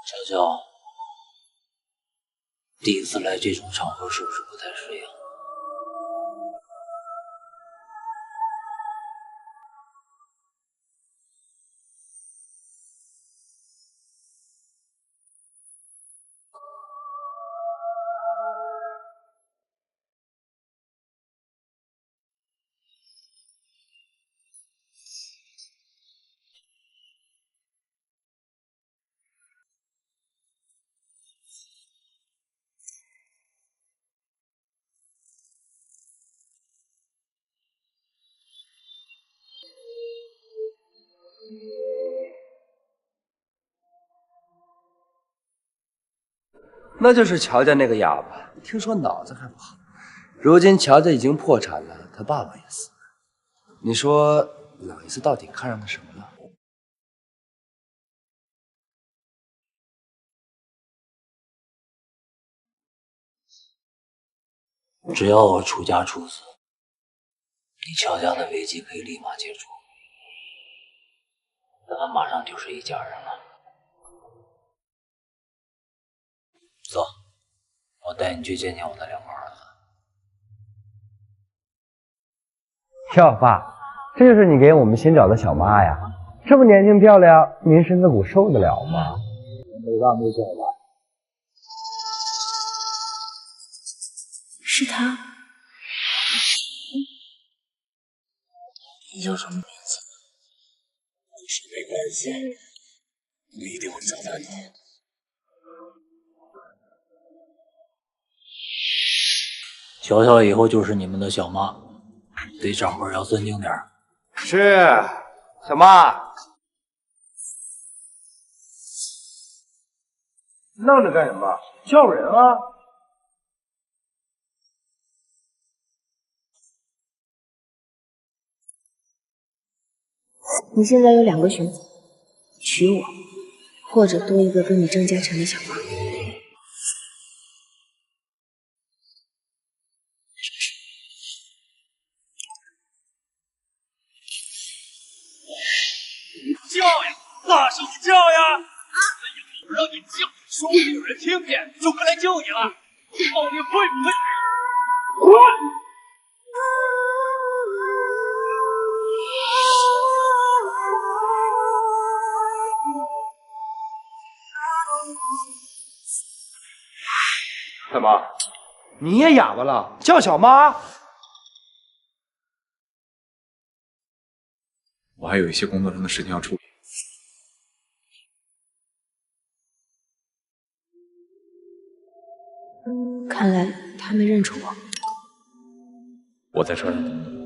小乔，第一次来这种场合是不是不太适应？那就是乔家那个哑巴，听说脑子还不好。如今乔家已经破产了，他爸爸也死了。你说老爷子到底看上他什么了？只要我出家处死，你乔家的危机可以立马解除，咱们马上就是一家人了。走，我带你去见见我的两个儿子。哟，爸，这就是你给我们新找的小妈呀？这么年轻漂亮，您身子骨受得了吗？没大没小吧？是他，你有什么变心？我说没关系，我一定会找到你。乔乔以后就是你们的小妈，对长辈要尊敬点。是，小妈。愣着干什么？叫人啊！你现在有2个选择：娶我，或者多一个跟你争家产的小妈。叫呀，大声叫呀！以后让你叫，说不定有人听见，就会来救你了。到底会不会？滚！怎么，你也哑巴了？叫小妈？我还有一些工作上的事情要处理。看来他没认出我。我在车上等你。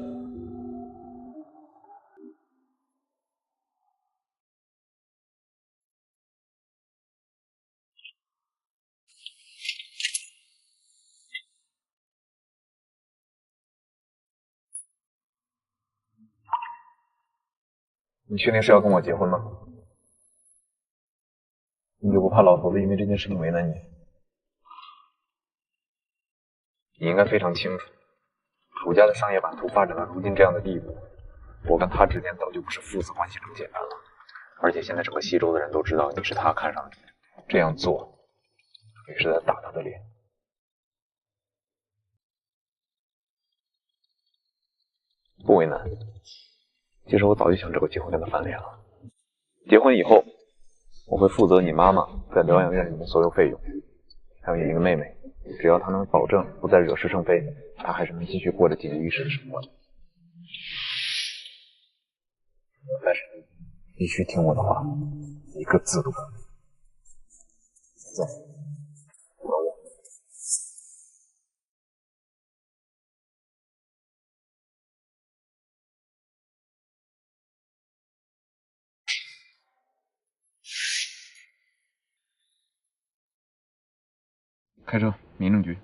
你确定是要跟我结婚吗？你就不怕老头子因为这件事情为难你？你应该非常清楚，楚家的商业版图发展到如今这样的地步，我跟他之间早就不是父子关系这么简单了。而且现在整个西周的人都知道你是他看上的，这样做也是在打他的脸。不为难，其实我早就想这个结婚跟他翻脸了。结婚以后，我会负责你妈妈在疗养院里的所有费用，还有你一个妹妹，只要她能保证不再惹是生非，她还是能继续过着锦衣玉食的生活的。但是你必须听我的话，一个字都不能。走，跟我。开车，民政局。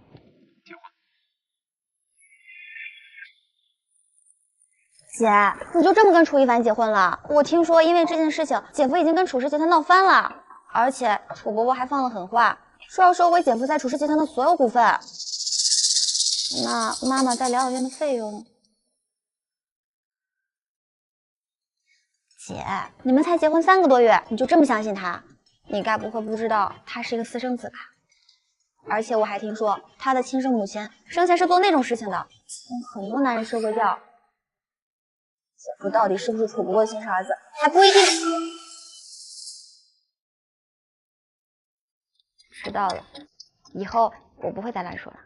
姐，你就这么跟楚一凡结婚了？我听说因为这件事情，姐夫已经跟楚氏集团闹翻了，而且楚伯伯还放了狠话，说要收回姐夫在楚氏集团的所有股份。那妈妈在疗养院的费用？姐，你们才结婚3个多月，你就这么相信他？你该不会不知道他是一个私生子吧？而且我还听说他的亲生母亲生前是做那种事情的，跟很多男人睡过觉。姐夫到底是不是楚不过的亲生儿子，还不一定。知道了，以后我不会再乱说了。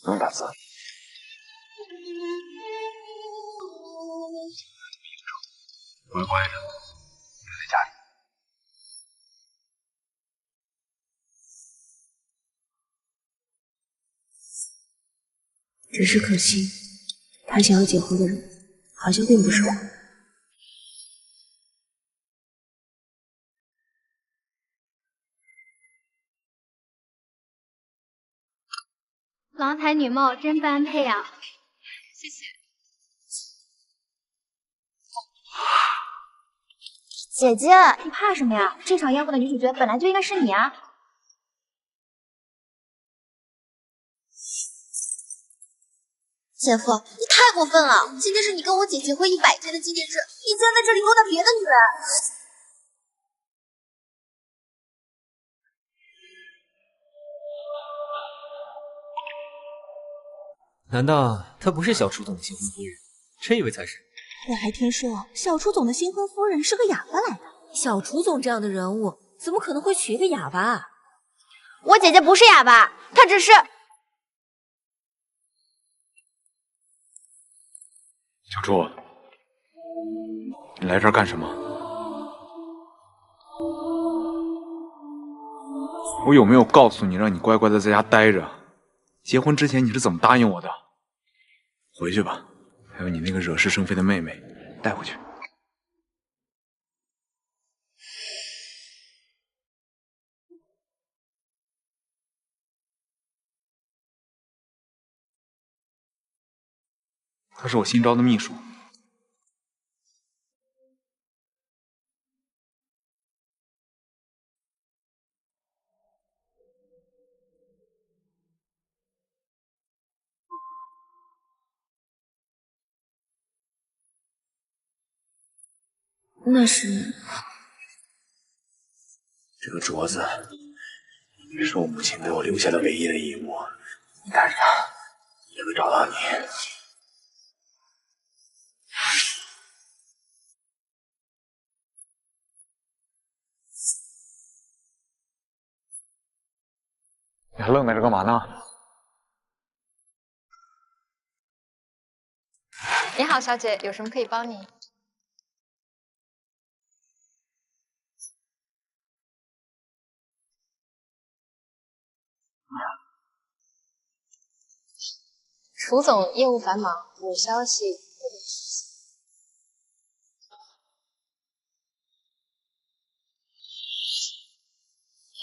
不用打字。乖乖的，留在家里。只是可惜，他想要结婚的人好像并不是我。郎才女貌，真般配啊！谢谢。姐姐，你怕什么呀？这场宴会的女主角本来就应该是你啊！姐夫，你太过分了！今天是你跟我姐结婚100天的纪念日，你竟然在这里勾搭别的女人！难道她不是小楚总的新婚夫人？这位才是。我还听说小楚总的新婚夫人是个哑巴来的。小楚总这样的人物，怎么可能会娶一个哑巴啊？我姐姐不是哑巴，她只是……小楚，你来这儿干什么？我有没有告诉你，让你乖乖的在家待着？结婚之前你是怎么答应我的？回去吧，还有你那个惹是生非的妹妹，带回去。她是我新招的秘书。那是这个镯子也是我母亲给我留下的唯一的遗物，你带着它，也会找到你。你还愣在这干嘛呢？你好，小姐，有什么可以帮你？楚总业务繁忙，有消息不能实现。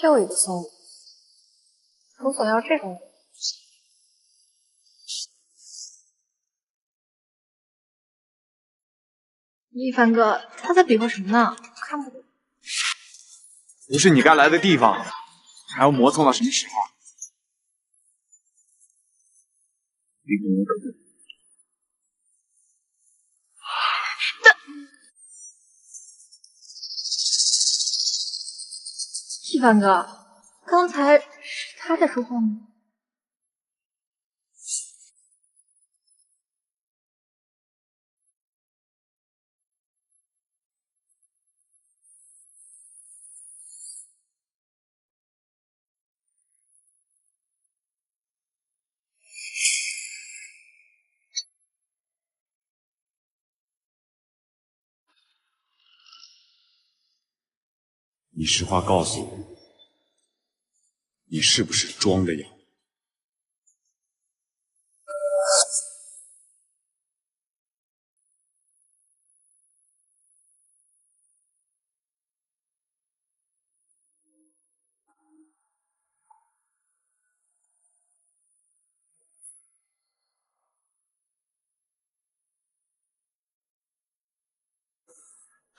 又一个送礼，楚总要这种人。一凡哥，他在比划什么呢？看不懂。不是你该来的地方，还要磨蹭到什么时候？离开我等等。一凡哥，刚才是他在说话吗？你实话告诉我，你是不是装的呀？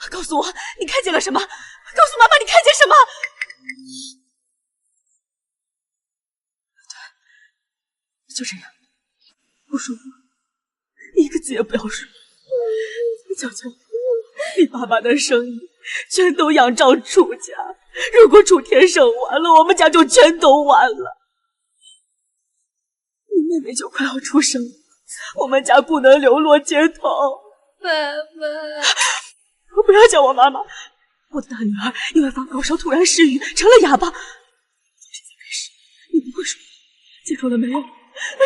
告诉我，你看见了什么？告诉妈妈，你看见什么？对，就这样，不说话，一个字也不要说。求求你，你爸爸的生意全都仰仗楚家，如果楚天胜完了，我们家就全都完了。你妹妹就快要出生了，我们家不能流落街头。妈妈，不要叫我妈妈，我的大女儿因为发高烧突然失语，成了哑巴。从现在开始，你不会说话，记住了没有？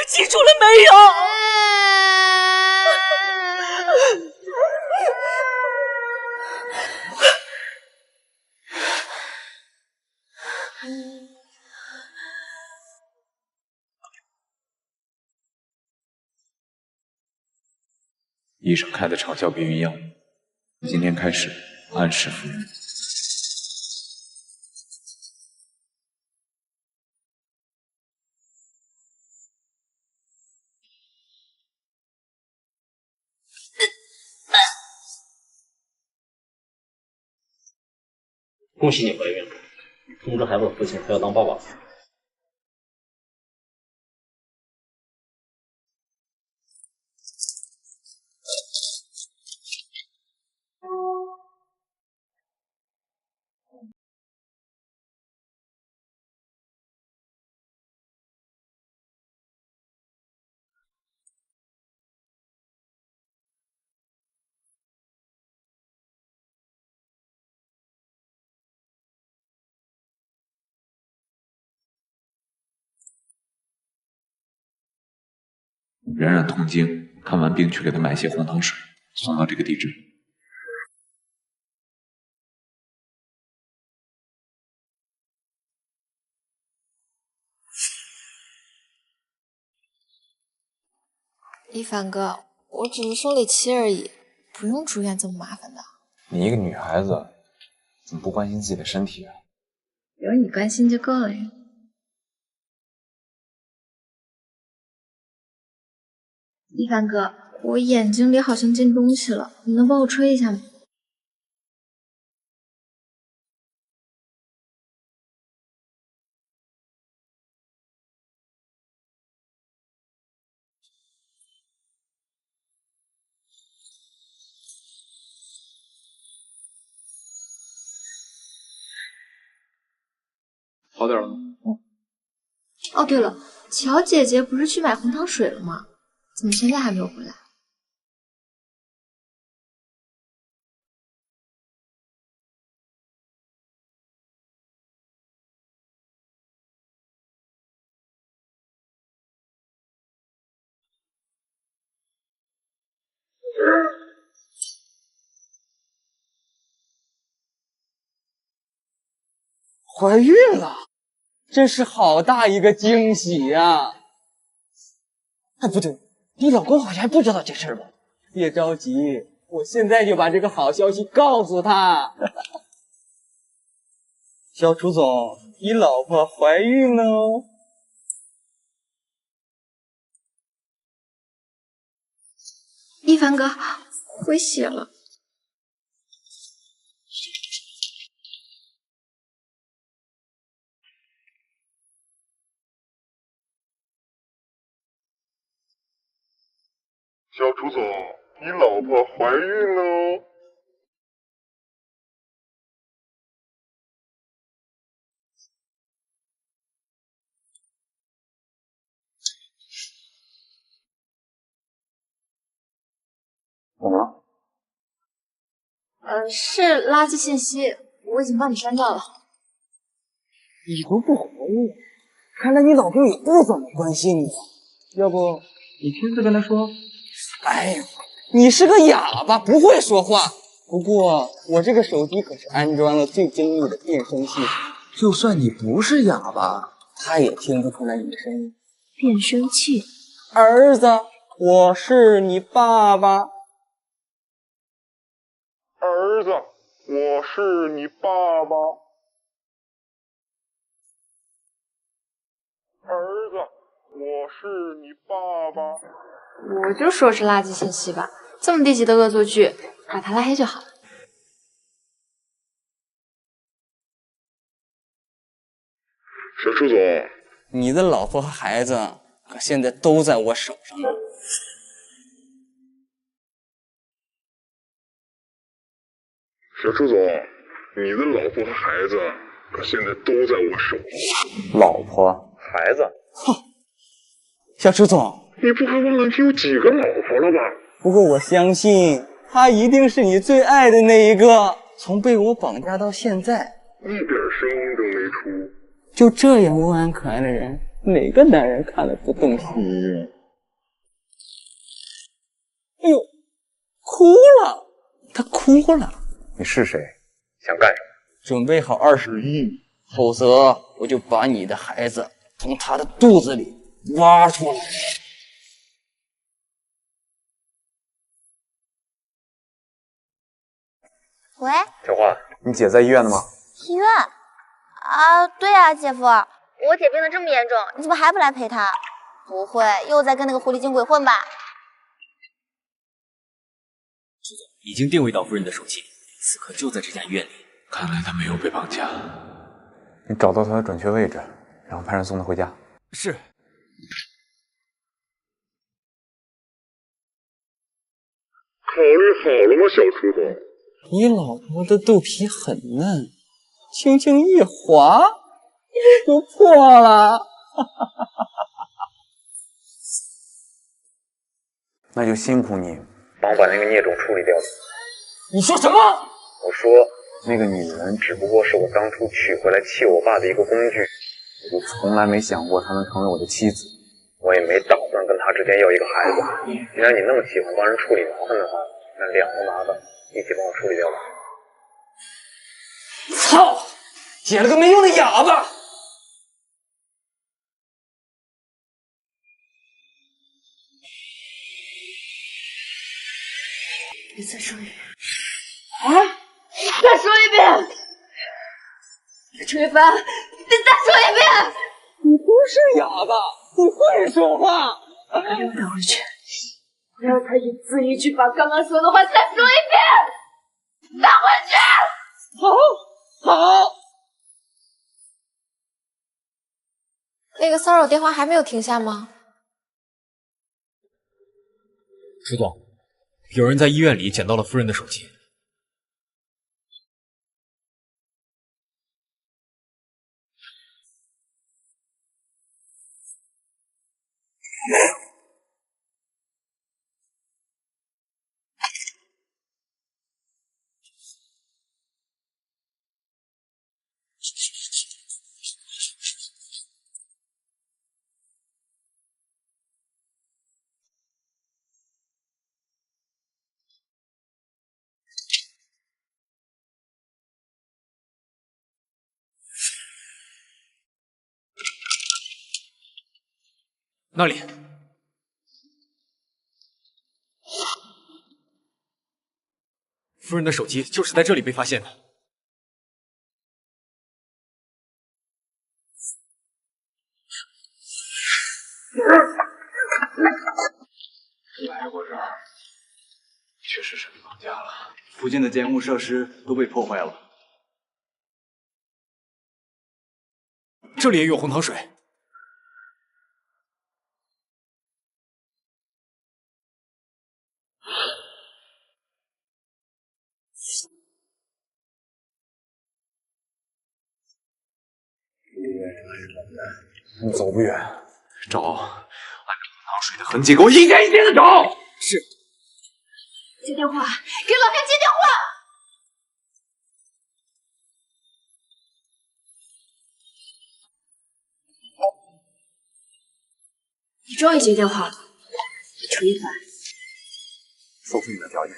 记住了没有？医生开的长效避孕药，今天开始按时服用。恭喜你怀孕了，通知孩子的父亲，他要当爸爸。冉冉痛经，看完病去给她买些红糖水，送到这个地址。一凡哥，我只是生理期而已，不用住院这么麻烦的。你一个女孩子，怎么不关心自己的身体啊？有你关心就够了呀。一凡哥，我眼睛里好像进东西了，你能帮我吹一下吗？好点了吗？哦，对了，乔姐姐不是去买红糖水了吗？怎么现在还没有回来？怀孕了，真是好大一个惊喜呀！哎，不对，你老公好像还不知道这事吧？别着急，我现在就把这个好消息告诉他。小楚总，你老婆怀孕了哦！一凡哥，回血了。小楚总，你老婆怀孕了哦！怎么了？是垃圾信息，我已经帮你删掉了。你都不怀孕，看来你老公也不怎么关心你。要不你亲自跟他说？哎呦，你是个哑巴，不会说话。不过我这个手机可是安装了最精密的变声系统，就算你不是哑巴，他也听不出来你的声音。变声器，儿子，我是你爸爸。儿子，我是你爸爸。儿子，我是你爸爸。我就说是垃圾信息吧，这么低级的恶作剧，把他拉黑就好了。朱总，你的老婆和孩子可现在都在我手上呢。小朱总，你的老婆和孩子可现在都在我手上。老婆、孩子，哼，小朱总，你不还忘了你有几个老婆了吧？不过我相信她一定是你最爱的那一个。从被我绑架到现在，一点声音都没出，就这样温婉可爱的人，哪个男人看了不动心？哎呦，哭了，他哭了。你是谁？想干什么？准备好20亿，否则我就把你的孩子从他的肚子里挖出来。喂，小花，你姐在医院呢吗？医院？啊，对啊，姐夫，我姐病得这么严重，你怎么还不来陪她？不会又在跟那个狐狸精鬼混吧？朱总已经定位到夫人的手机，此刻就在这家医院里。看来他没有被绑架。你找到他的准确位置，然后派人送他回家。是。考虑好了吗，小朱总？你老婆的肚皮很嫩，轻轻一划就破了。那就辛苦你帮我把那个孽种处理掉了。你说什么？我说那个女人只不过是我当初娶回来气我爸的一个工具，我从来没想过她能成为我的妻子，我也没打算跟她之间要一个孩子。既然你那么喜欢帮人处理麻烦的话，那两个麻烦一起帮我处理掉吧。操！捡了个没用的哑巴！你再说一遍。啊！再说一遍！陈一凡，你再说一遍！你不是哑巴，你会说话。给我拿回去，我要他一字一句把刚刚说的话再说一遍。拿回去！好。那个骚扰电话还没有停下吗？朱总，有人在医院里捡到了夫人的手机。那里，夫人的手机就是在这里被发现的。来过这儿，确实是被绑架了。附近的监控设施都被破坏了，这里也有红糖水。你走不远，找按照红糖水的痕迹，给我一点一点的找。是。接电话，给老娘接电话！你终于接电话了，楚一凡。说出你的条件。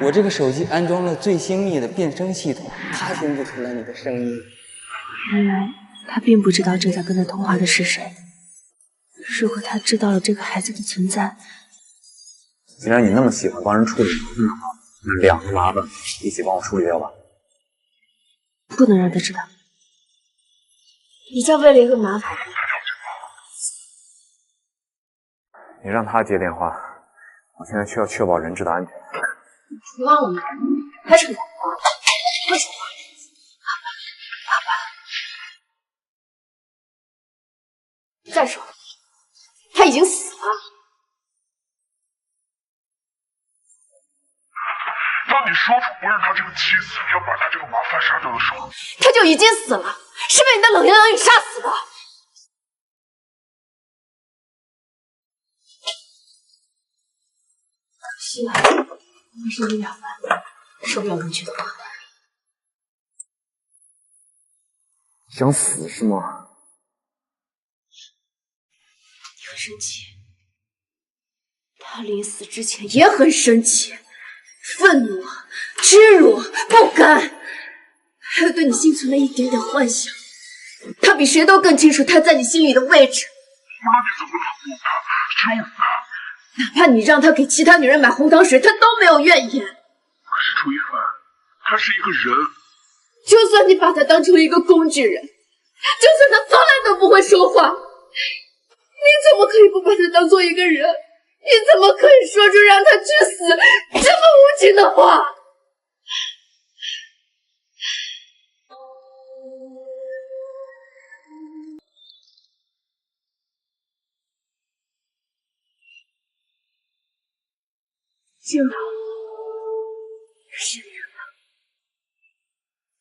我这个手机安装了最精密的变声系统，它听不出来你的声音。原来他并不知道正在跟他通话的是谁。如果他知道了这个孩子的存在，既然你那么喜欢帮人处理麻烦的话，那两个麻烦一起帮我处理掉吧。不能让他知道。你在为了一个麻烦。你让他接电话，我现在需要确保人质的安全。你忘了吗？他是个哑巴，会说话。再说，他已经死了。当你说出不认他这个妻子，要把他这个麻烦杀掉的时候，他就已经死了，是被你的冷言冷语杀死的。可惜了，你是个哑巴，说不了能去的话。想死是吗？你很生气，他临死之前也很生气，愤怒、屈辱、不甘，还有对你心存了一点点幻想。他比谁都更清楚他在你心里的位置。无论你怎么冷落他、羞辱他，哪怕你让他给其他女人买红糖水，他都没有怨言。可是楚一凡，他是一个人。就算你把他当成一个工具人，就算他从来都不会说话，你怎么可以不把他当做一个人？你怎么可以说出让他去死这么无情的话？静儿，是你了，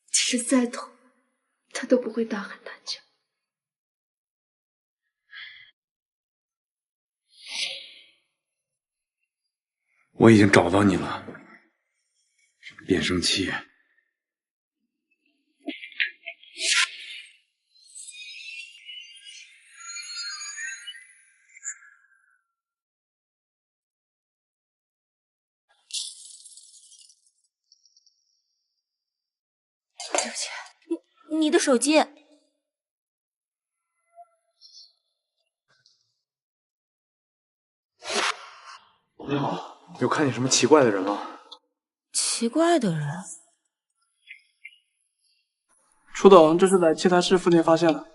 即使再痛，他都不会大喊大叫。我已经找到你了，变声器。对不起，你的手机。你好，有看见什么奇怪的人吗？奇怪的人？初董，这是在七台市附近发现的。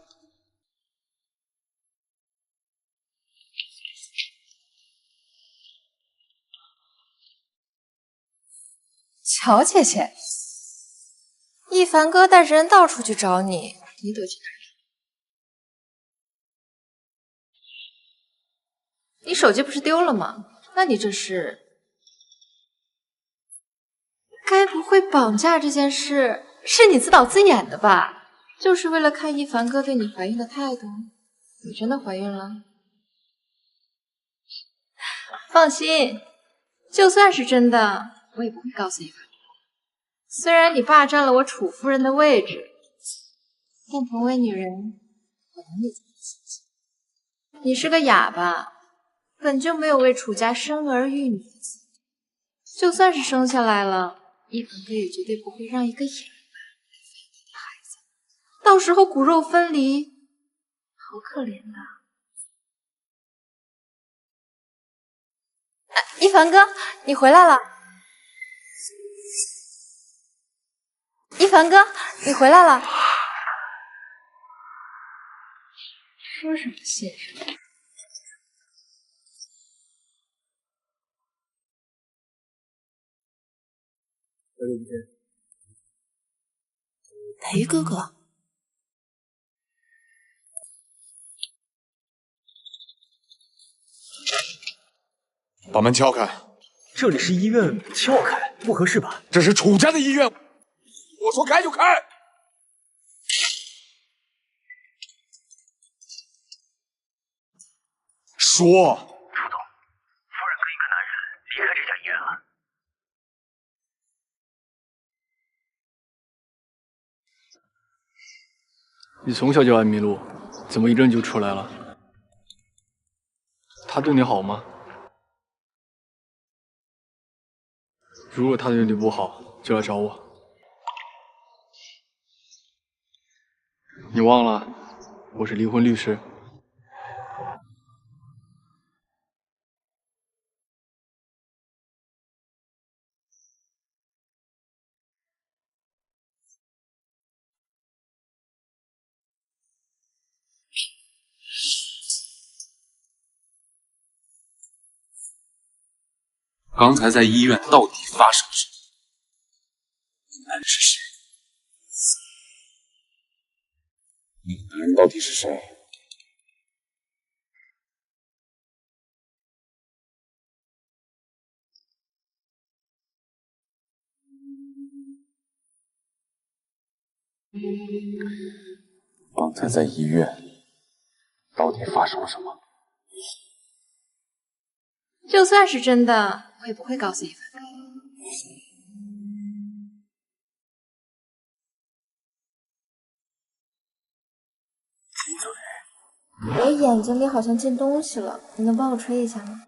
乔姐姐，一凡哥带着人到处去找你，你躲去哪里？你手机不是丢了吗？那你这是……该不会绑架这件事是你自导自演的吧？就是为了看一凡哥对你怀孕的态度。你真的怀孕了？放心，就算是真的，我也不会告诉一凡哥。虽然你霸占了我楚夫人的位置，但同为女人，我懂你这个心情。你是个哑巴，本就没有为楚家生儿育女的资格，就算是生下来了，一凡哥也绝对不会让一个哑巴来抚养他的孩子，到时候骨肉分离，好可怜的。一凡哥，你回来了。一凡哥，你回来了。说什么谢什么？裴哥哥，把门敲开。这里是医院，撬开不合适吧？这是楚家的医院，我说开就开。说。楚总，夫人跟一个男人离开这家医院了。你从小就爱迷路，怎么一阵就出来了？他对你好吗？如果他对你不好，就来找我。你忘了，我是离婚律师。刚才在医院到底发生了什么？那男人是谁？那个男人到底是谁？刚才在医院到底发生了什么？就算是真的，我也不会告诉一凡。我眼睛里好像进东西了，你能帮我吹一下吗？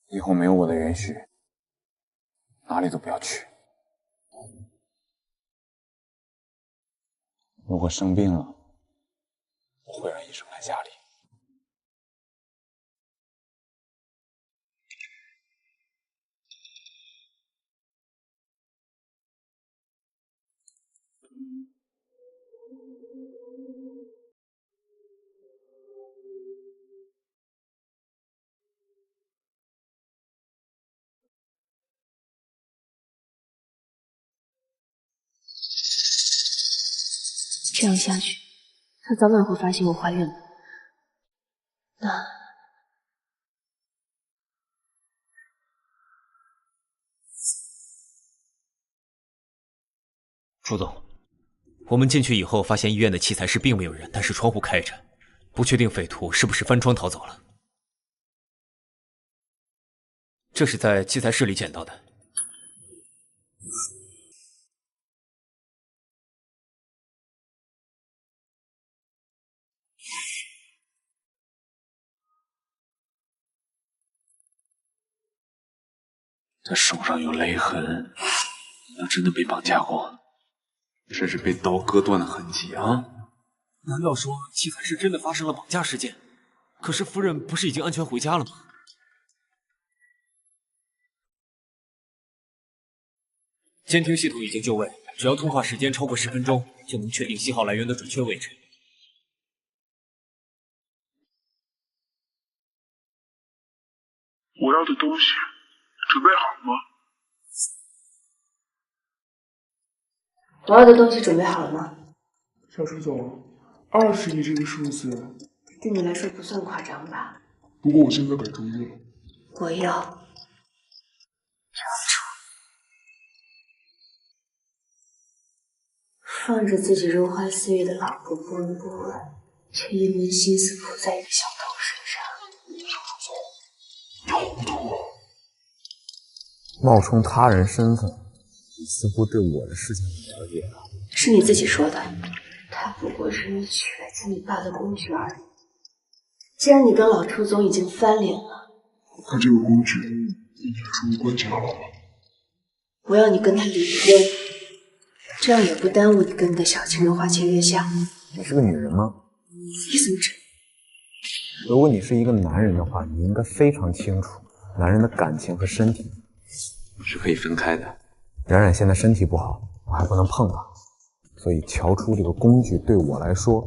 以后没有我的允许，哪里都不要去。如果生病了，我会让医生来家里。这样下去，她早晚会发现我怀孕了。那楚总，我们进去以后发现医院的器材室并没有人，但是窗户开着，不确定匪徒是不是翻窗逃走了。这是在器材室里捡到的。他手上有勒痕，他真的被绑架过，甚至被刀割断的痕迹啊！难道说器材室真的发生了绑架事件？可是夫人不是已经安全回家了吗？监听系统已经就位，只要通话时间超过10分钟，就能确定信号来源的准确位置。我要的东西准备好了吗？我要的东西准备好了吗？小楚总，20亿这个数字对你来说不算夸张吧？不过我现在改主意了，我要放着自己如花似玉的老婆不闻不问，却一门心思扑在一个小偷身上。冒充他人身份，你似乎对我的事情很了解啊。是你自己说的，他不过是你娶来见你爸的工具而已。既然你跟老楚总已经翻脸了，他这个工具对你来说无关紧要了吗？我要你跟他离婚，这样也不耽误你跟你的小情人花前月下。你是个女人吗？你怎么知？如果你是一个男人的话，你应该非常清楚，男人的感情和身体是可以分开的。冉冉现在身体不好，我还不能碰她，所以乔出这个工具对我来说，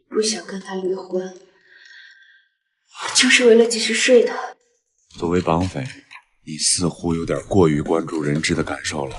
不想跟他离婚，就是为了继续睡他。作为绑匪，你似乎有点过于关注人质的感受了。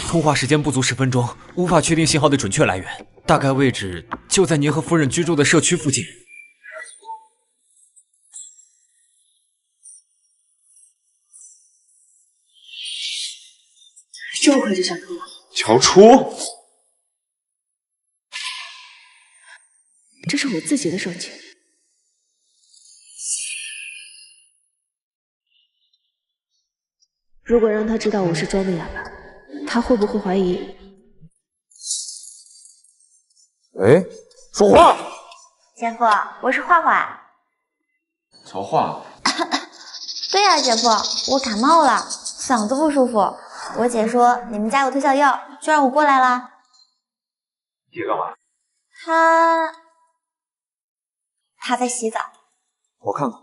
通话时间不足10分钟，无法确定信号的准确来源，大概位置就在您和夫人居住的社区附近。这么快就想通了？乔出，这是我自己的手机。如果让他知道我是装的哑巴，他会不会怀疑？哎，说话！姐夫，我是画画。乔画。对呀，姐夫，我感冒了，嗓子不舒服。我姐说你们家有特效药，就让我过来啦。姐干嘛？他在洗澡。我看看。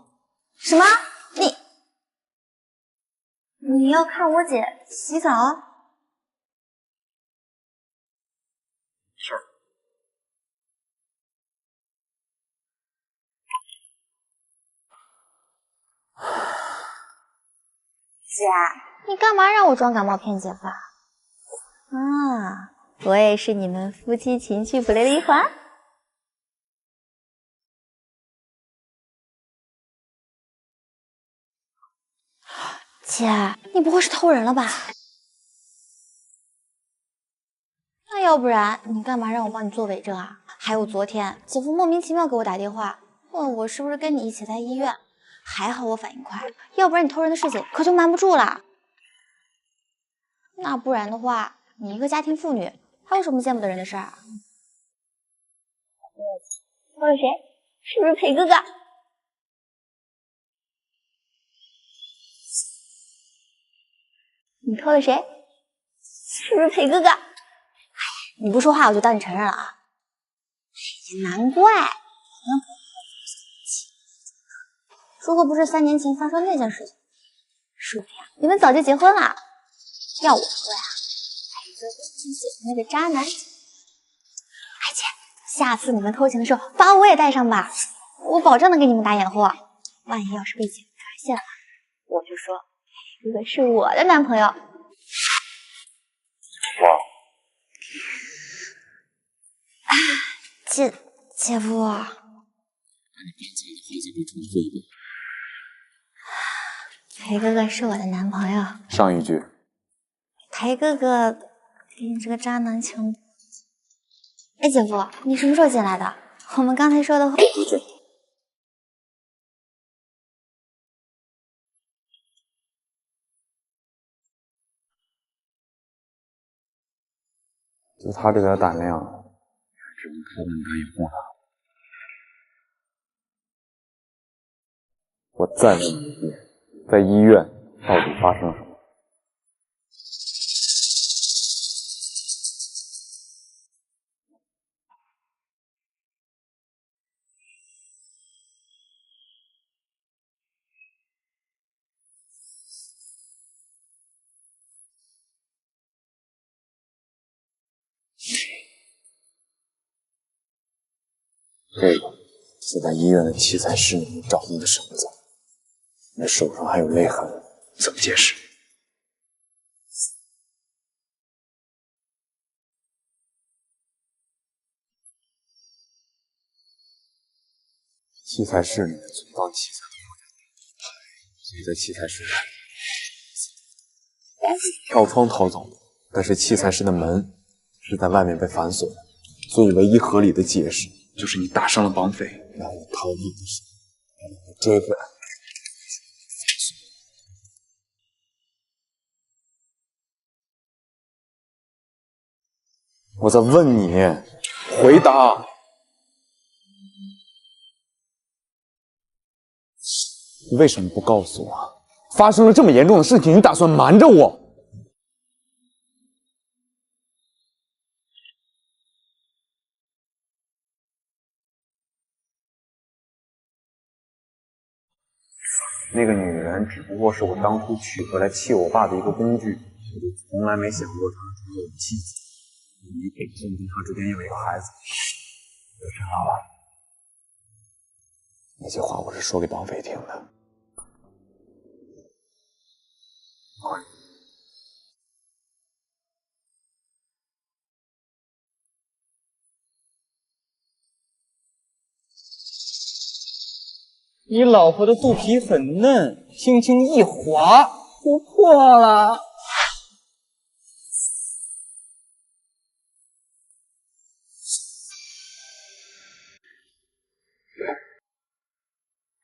什么？你要看我姐洗澡？是。姐，你干嘛让我装感冒骗姐夫啊？我也是你们夫妻情趣不累的一环。姐，你不会是偷人了吧？那要不然你干嘛让我帮你做伪证啊？还有昨天姐夫莫名其妙给我打电话，问我是不是跟你一起在医院，还好我反应快，要不然你偷人的事情可就瞒不住了。那不然的话，你一个家庭妇女，还有什么见不得人的事儿？偷了谁？是不是裴哥哥？你偷了谁？是不是裴哥哥？哎呀，你不说话我就当你承认了啊！也难怪，如果不是3年前发生那件事情，说不定你们早就结婚了。要我说呀，裴哥哥就是那个渣男。哎姐，下次你们偷情的时候，把我也带上吧，我保证能给你们打掩护。万一要是被姐夫发现了，我就说裴哥哥是我的男朋友。哇！姐夫，裴哥哥是我的男朋友。上一句。裴哥哥给你这个渣男强迫。哎，姐夫，你什么时候进来的？我们刚才说的话。就他这点胆量，只能开门打掩护他。我再问你一遍，在医院到底发生了什么？这个是在医院的器材室里面找到的绳子，那手上还有勒痕，怎么解释？器材室里面存放器材的木匠所以在器材室里跳窗逃走，但是器材室的门是在外面被反锁的，所以唯一合理的解释就是你打伤了绑匪，然后逃跑的时候把我追回来。我在问你，回答。你为什么不告诉我？发生了这么严重的事情，你打算瞒着我？那个女人只不过是我当初娶回来气我爸的一个工具，我就从来没想过她成为我的妻子。你给我跟她之间有一个孩子，就知道了。那些话我是说给绑匪听的。你老婆的肚皮很嫩，轻轻一划就破了。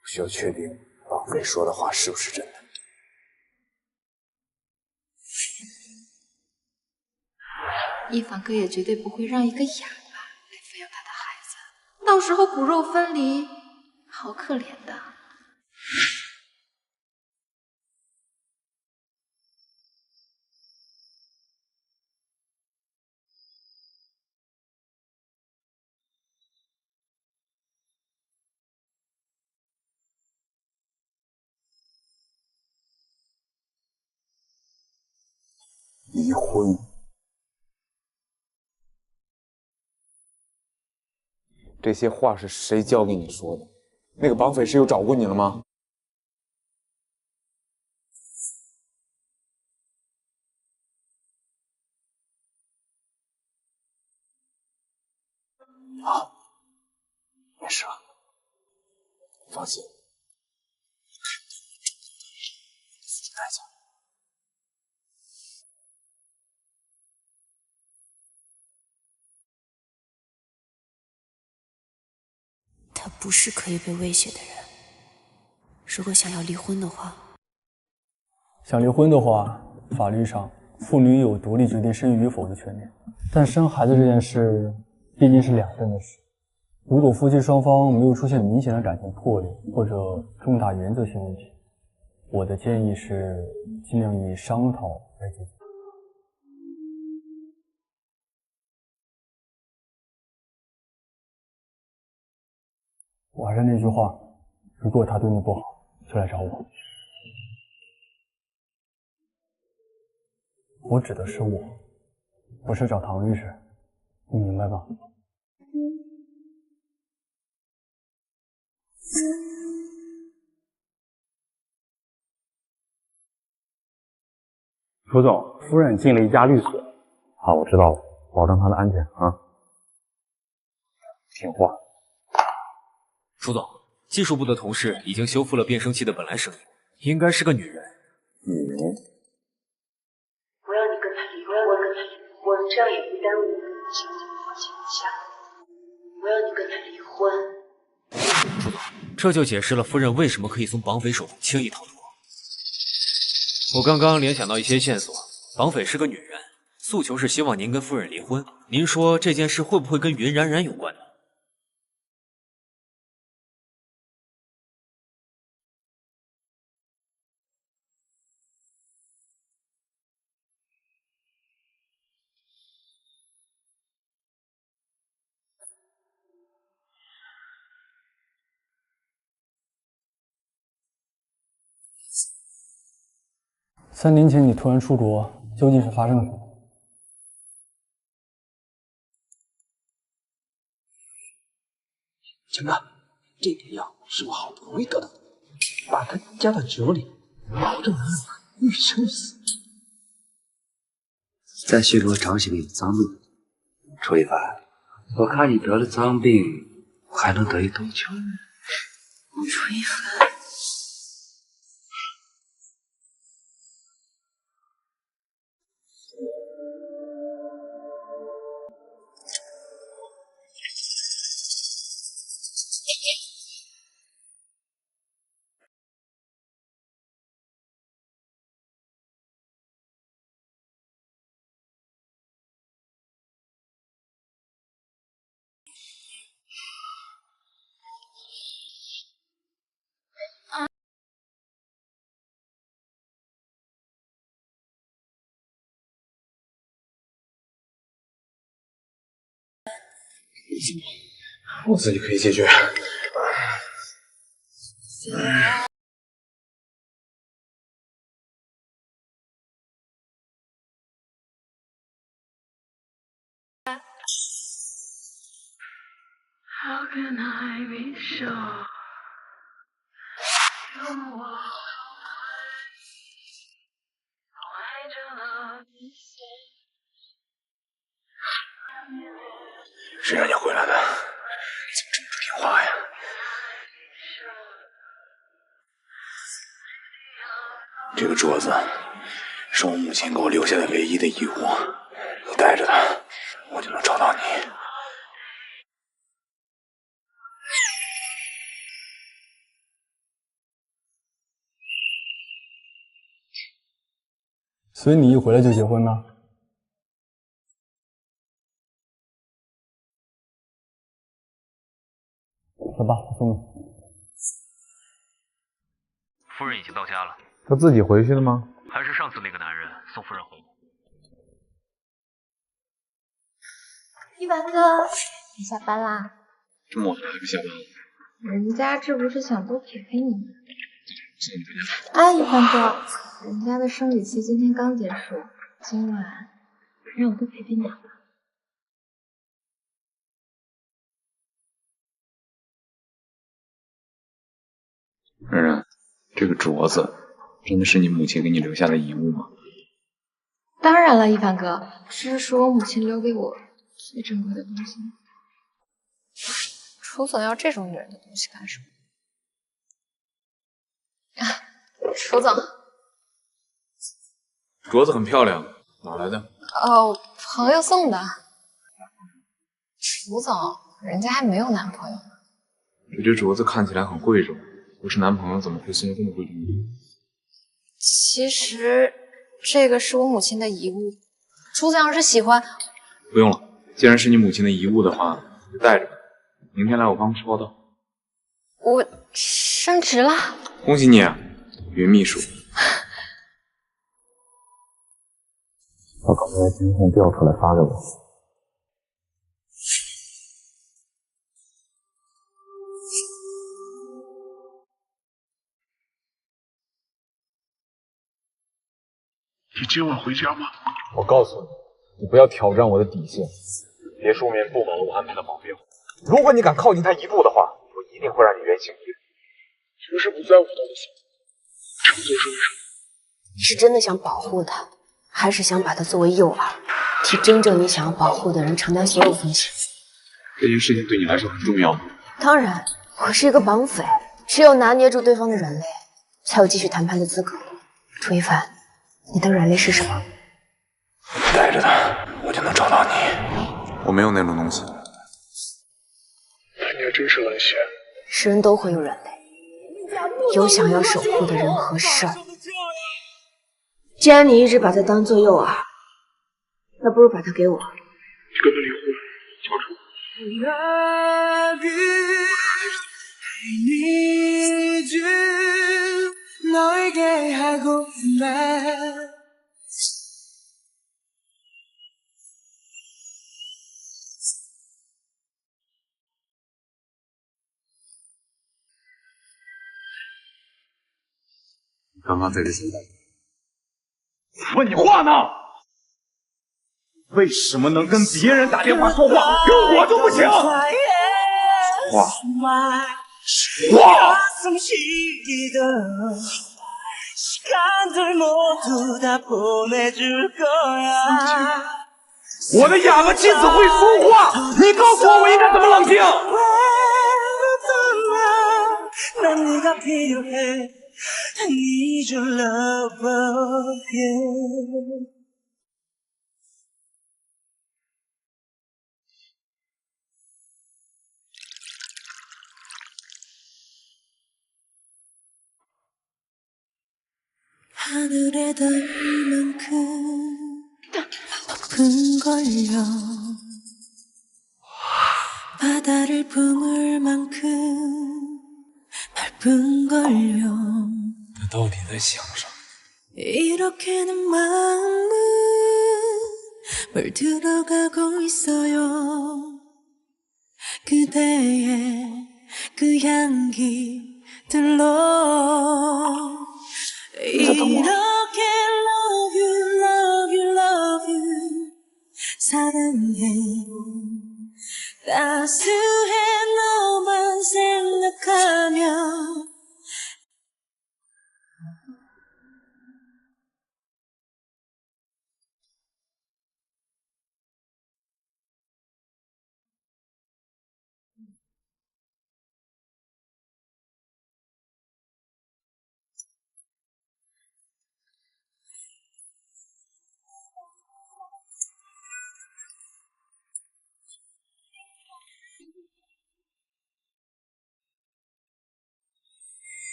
我需要确定绑匪说的话是不是真的。一凡哥也绝对不会让一个哑巴来抚养他的孩子，到时候骨肉分离，好可怜的。离婚。这些话是谁教给你说的？那个绑匪是有找过你了吗？好，没事了，放心。代价。他不是可以被威胁的人。如果想要离婚的话，想离婚的话，法律上妇女有独立决定生育与否的权利，但生孩子这件事毕竟是两个人的事。如果夫妻双方没有出现明显的感情破裂或者重大原则性问题，我的建议是尽量以商讨来解决。我还是那句话，如果他对你不好，就来找我。我指的是我，不是找唐律师，你明白吧？楚总，夫人进了一家律所。好，我知道了，保证她的安全啊。听话。楚总，技术部的同事已经修复了变声器的本来声音，应该是个女人。女人？我要你跟他离婚，我跟他离婚，这样也不耽误你跟你亲戚父亲下。我要你跟他离婚。楚总，这就解释了夫人为什么可以从绑匪手中轻易逃脱。我刚刚联想到一些线索，绑匪是个女人，诉求是希望您跟夫人离婚。您说这件事会不会跟云冉冉有关呢？3年前你突然出国，究竟是发生了什么？强哥，这点药是我好不容易得到的，把它加到酒里，保证能让它一生死。再续给我找几个有脏的。楚一凡，我看你得了脏病，还能得意多久？楚一凡。我自己可以解决。How can I be sure? 谁让你回来的？你怎么这么不听话呀？这个镯子是我母亲给我留下的唯一的遗物，你带着它，我就能找到你。所以你一回来就结婚了？走吧，我送你。夫人已经到家了。他自己回去的吗？还是上次那个男人送夫人回的。一凡哥，你下班啦？这么晚了还不下班？人家这不是想多陪陪你吗？送你回家。哎，一凡哥，人家的生理期今天刚结束，今晚让我多陪陪你好吗？冉冉，这个镯子真的是你母亲给你留下的遗物吗？当然了，一凡哥，这是我母亲留给我最珍贵的东西。楚总要这种女人的东西干什么？楚总，镯子很漂亮，哪来的？哦，朋友送的。楚总，人家还没有男朋友呢。这镯子看起来很贵重，不是男朋友怎么会送这么贵重的礼物？其实这个是我母亲的遗物，楚总要是喜欢，不用了，既然是你母亲的遗物的话，就带着吧。明天来我办公室报道。我升职了。恭喜你啊，云秘书。把刚才监控调出来发给我。你今晚回家吗？我告诉你，你不要挑战我的底线。别墅面布满了我安排的保镖，如果你敢靠近他一步的话，我一定会让你原形毕露。平时不在乎他的小长嘴是为什么？你是真的想保护他，还是想把他作为诱饵，替真正你想要保护的人承担所有风险？这件事情对你来说很重要吗？当然，我是一个绑匪，只有拿捏住对方的软肋，才有继续谈判的资格。楚一凡，你的软肋是什么？带着他，我就能找到你。我没有那种东西。那你还真是冷血。是人都会有软肋，有想要守护的人和事儿。既然你一直把他当做诱饵，那不如把他给我。你跟他离婚，交出。刚刚在这现在，问你话呢？为什么能跟别人打电话说话，跟我就不行？话，我的哑巴妻子会说话，你告诉我，我应该怎么冷静？ I need your love again. 하늘에 닿을 만큼 높은 걸요. 바다를 품을 만큼 넓은 걸요. 他到底在想啥？ 이렇게는 마음은 물들어가고 있어요. 그대의 그 향기들로 이렇게 love you, love you, love you 사랑해 따스해 너만 생각하며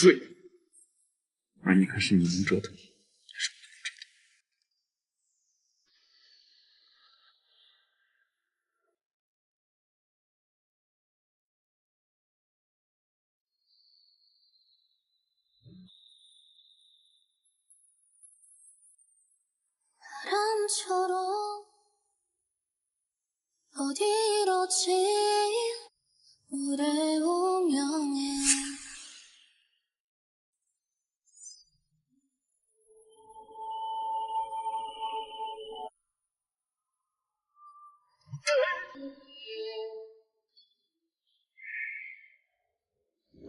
睡了。而你看是你能折腾，还是我能折腾？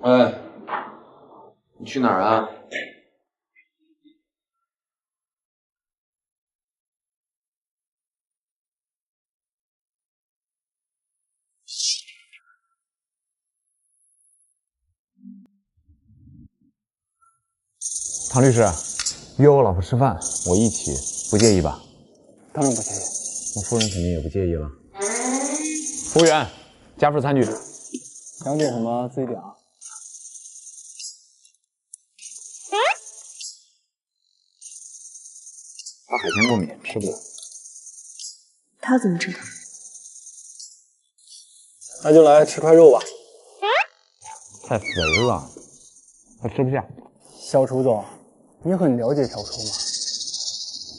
哎，你去哪儿啊？唐律师，约我老婆吃饭，我一起，不介意吧？当然不介意。我夫人肯定也不介意了。服务员，加份餐具。想点什么自己点啊。他海鲜过敏，吃不了。他怎么知道？那就来吃块肉吧。太肥了，他吃不下。小楚总，你很了解小楚吗？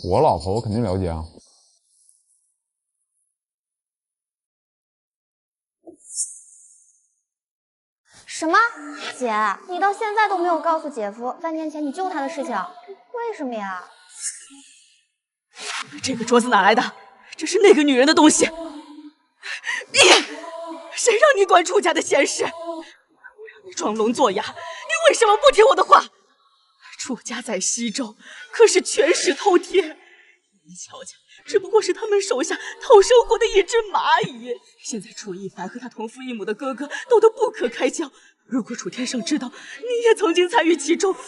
我老婆我肯定了解啊。什么？姐，你到现在都没有告诉姐夫3年前你救他的事情，为什么呀？这个桌子哪来的？这是那个女人的东西。你，谁让你管楚家的闲事？我让你装聋作哑，你为什么不听我的话？楚家在西周可是权势滔天，你乔家只不过是他们手下讨生活的一只蚂蚁。现在楚一凡和他同父异母的哥哥斗得不可开交，如果楚天胜知道你也曾经参与其中，当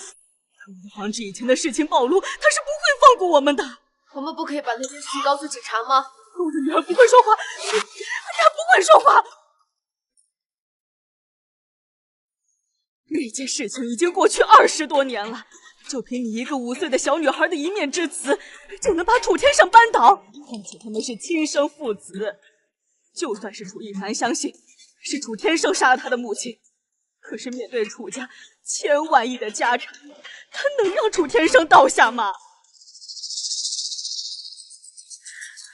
皇之以前的事情暴露，他是不会放过我们的。我们不可以把那件事情告诉警察吗？我的女儿不会说话，你还不会说话。那件事情已经过去20多年了，就凭你一个5岁的小女孩的一面之词，就能把楚天胜扳倒？况且他们是亲生父子，就算是楚一凡相信是楚天胜杀了他的母亲，可是面对楚家千万亿的家产，他能让楚天胜倒下吗？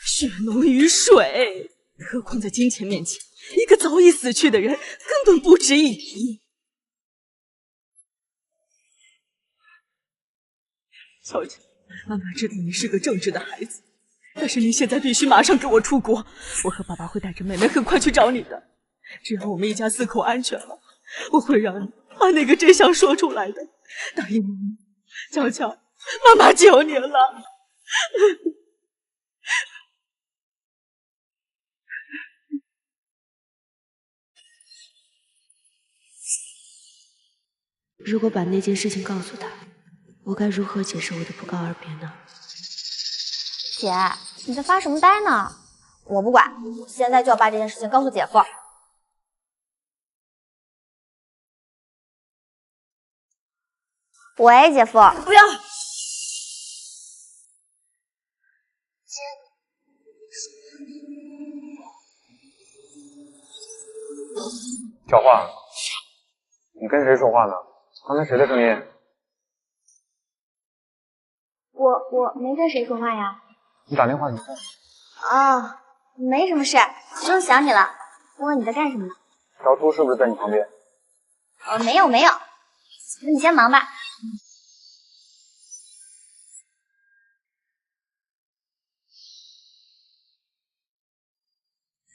血浓于水，何况在金钱面前，一个早已死去的人根本不值一提。乔乔，妈妈知道你是个正直的孩子，但是你现在必须马上跟我出国，我和爸爸会带着妹妹很快去找你的。只要我们一家4口安全了，我会让你把那个真相说出来的。答应我，乔乔，妈妈求你了。如果把那件事情告诉他，我该如何解释我的不告而别呢？姐，你在发什么呆呢？我不管，我现在就要把这件事情告诉姐夫。喂，姐夫，不要！小花，你跟谁说话呢？刚才谁的声音？我没跟谁说话呀。你打电话你说。哦，没什么事，正想你了。问你在干什么呢？小初是不是在你旁边？没有没有，那你先忙吧。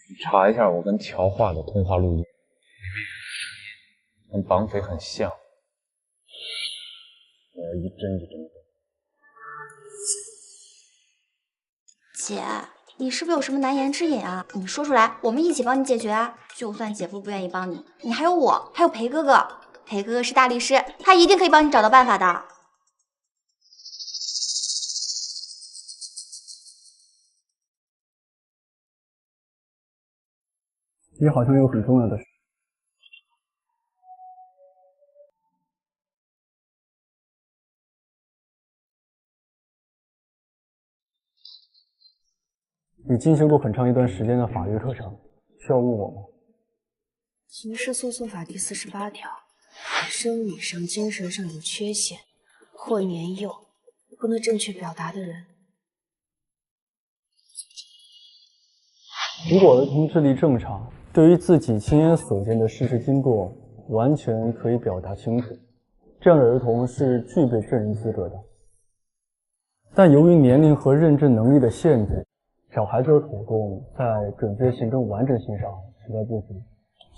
你查一下我跟乔画的通话录音，跟绑匪很像。我要一帧一帧的。姐，你是不是有什么难言之隐啊？你说出来，我们一起帮你解决啊！就算姐夫不愿意帮你，你还有我，还有裴哥哥。裴哥哥是大律师，他一定可以帮你找到办法的。你好像有很重要的事。你进行过很长一段时间的法律课程，需要问我吗？刑事诉讼法第48条，生理上、精神上有缺陷或年幼，不能正确表达的人，如果儿童智力正常，对于自己亲眼所见的事实经过，完全可以表达清楚，这样的儿童是具备证人资格的。但由于年龄和认证能力的限制，小孩子的口供在准确性跟完整性上实在不足，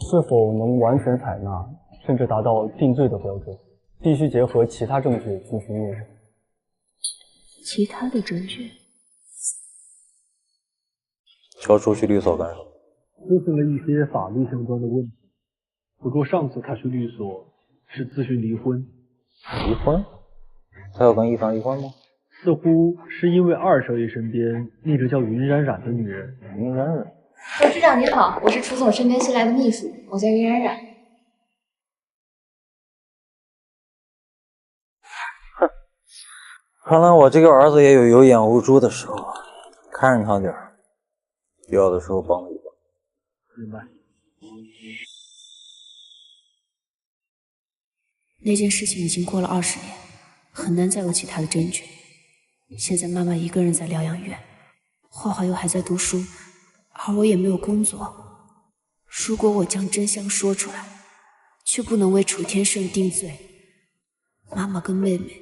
是否能完全采纳，甚至达到定罪的标准，必须结合其他证据进行验证。其他的证据。乔叔去律所干什么？咨询了一些法律相关的问题。不过上次他去律所是咨询离婚。离婚？他要跟一凡离婚吗？似乎是因为二少爷身边那个叫云冉冉的女人。云冉冉？董事长你好，我是楚总身边新来的秘书，我叫云冉冉。哼，看来我这个儿子也有眼无珠的时候，看着他点儿，必要的时候帮一帮。明白。那件事情已经过了20年，很难再有其他的证据。现在妈妈一个人在疗养院，画画又还在读书，而我也没有工作。如果我将真相说出来，却不能为楚天胜定罪，妈妈跟妹妹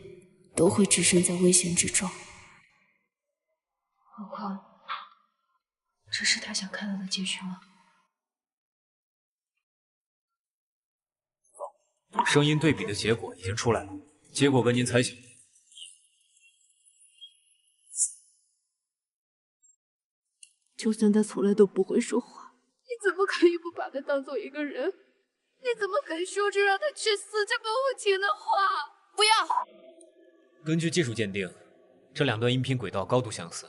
都会置身在危险之中。何况，这是他想看到的结局吗？声音对比的结果已经出来了，结果跟您猜想。就算他从来都不会说话，你怎么可以不把他当做一个人？你怎么敢说出让他去死这么无情的话？不要！根据技术鉴定，这2段音频轨道高度相似。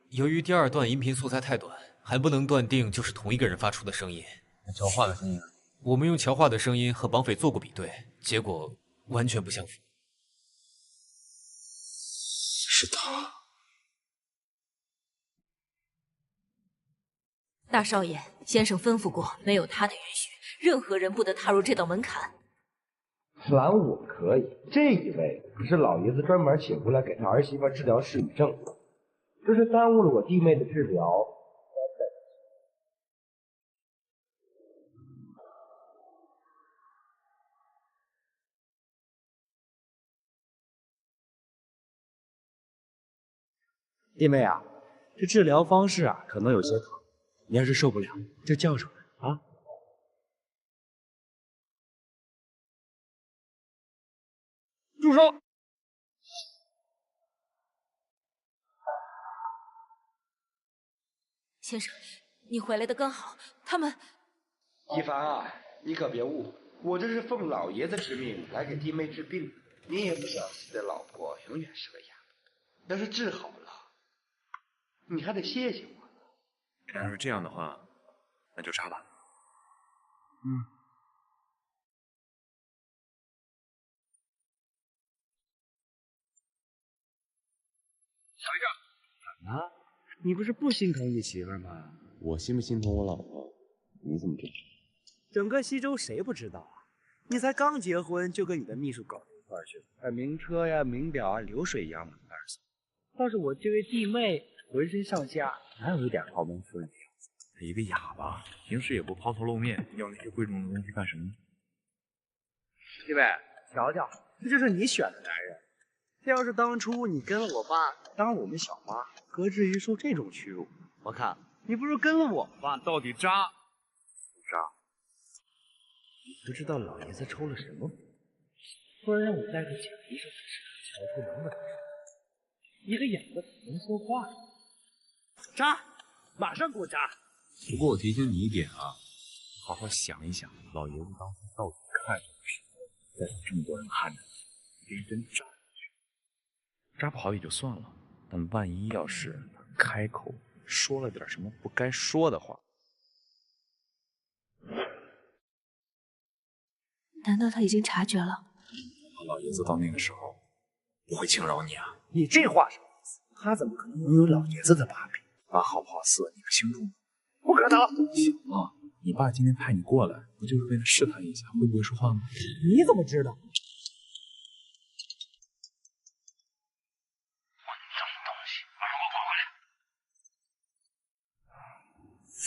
由于第2段音频素材太短，还不能断定就是同一个人发出的声音。那乔化的声音呢？我们用乔化的声音和绑匪做过比对，结果完全不相符。是他。大少爷，先生吩咐过，没有他的允许，任何人不得踏入这道门槛。拦我可以，这一位可是老爷子专门请过来给他儿媳妇治疗失语症的，这是耽误了我弟妹的治疗。弟妹啊，这治疗方式啊可能有些疼，你要是受不了就叫出来啊。住手！先生，你回来的刚好，他们……一凡啊，你可别误会，我这是奉老爷子之命来给弟妹治病的。你也不想自己的老婆永远是个哑巴，要是治好了，你还得谢谢我。要是这样的话，那就扎吧。等一下，怎么了？你不是不心疼你媳妇吗？我心不心疼我老婆，你怎么知道？整个西周谁不知道啊？你才刚结婚就跟你的秘书搞到一块儿去了，名车呀、名表啊，流水一样往那儿送。倒是我这位弟妹，浑身上下哪有一点豪门夫人的样子？她一个哑巴，平时也不抛头露面，要那些贵重的东西干什么呢？弟妹，瞧瞧，这就是你选的男人。这要是当初你跟了我爸，当了我们小妈，何至于受这种屈辱？我看你不如跟了我吧。到底渣不渣？你不知道老爷子抽了什么，突然让我带着假医生瞧出能不能？一个哑巴怎么能说话？扎，马上给我扎！不过我提醒你一点啊，好好想一想，老爷子当初到底看着的是什么？在这么多人看着，别一针扎下去，扎不好也就算了，但万一要是他开口说了点什么不该说的话，难道他已经察觉了？老爷子到那个时候不会轻饶你啊！你这话什么意思？他怎么可能拥有老爷子的把柄？爸好不好色你可清楚吗？不可能！行了，你爸今天派你过来，不就是为了试探一下会不会说话吗？你怎么知道？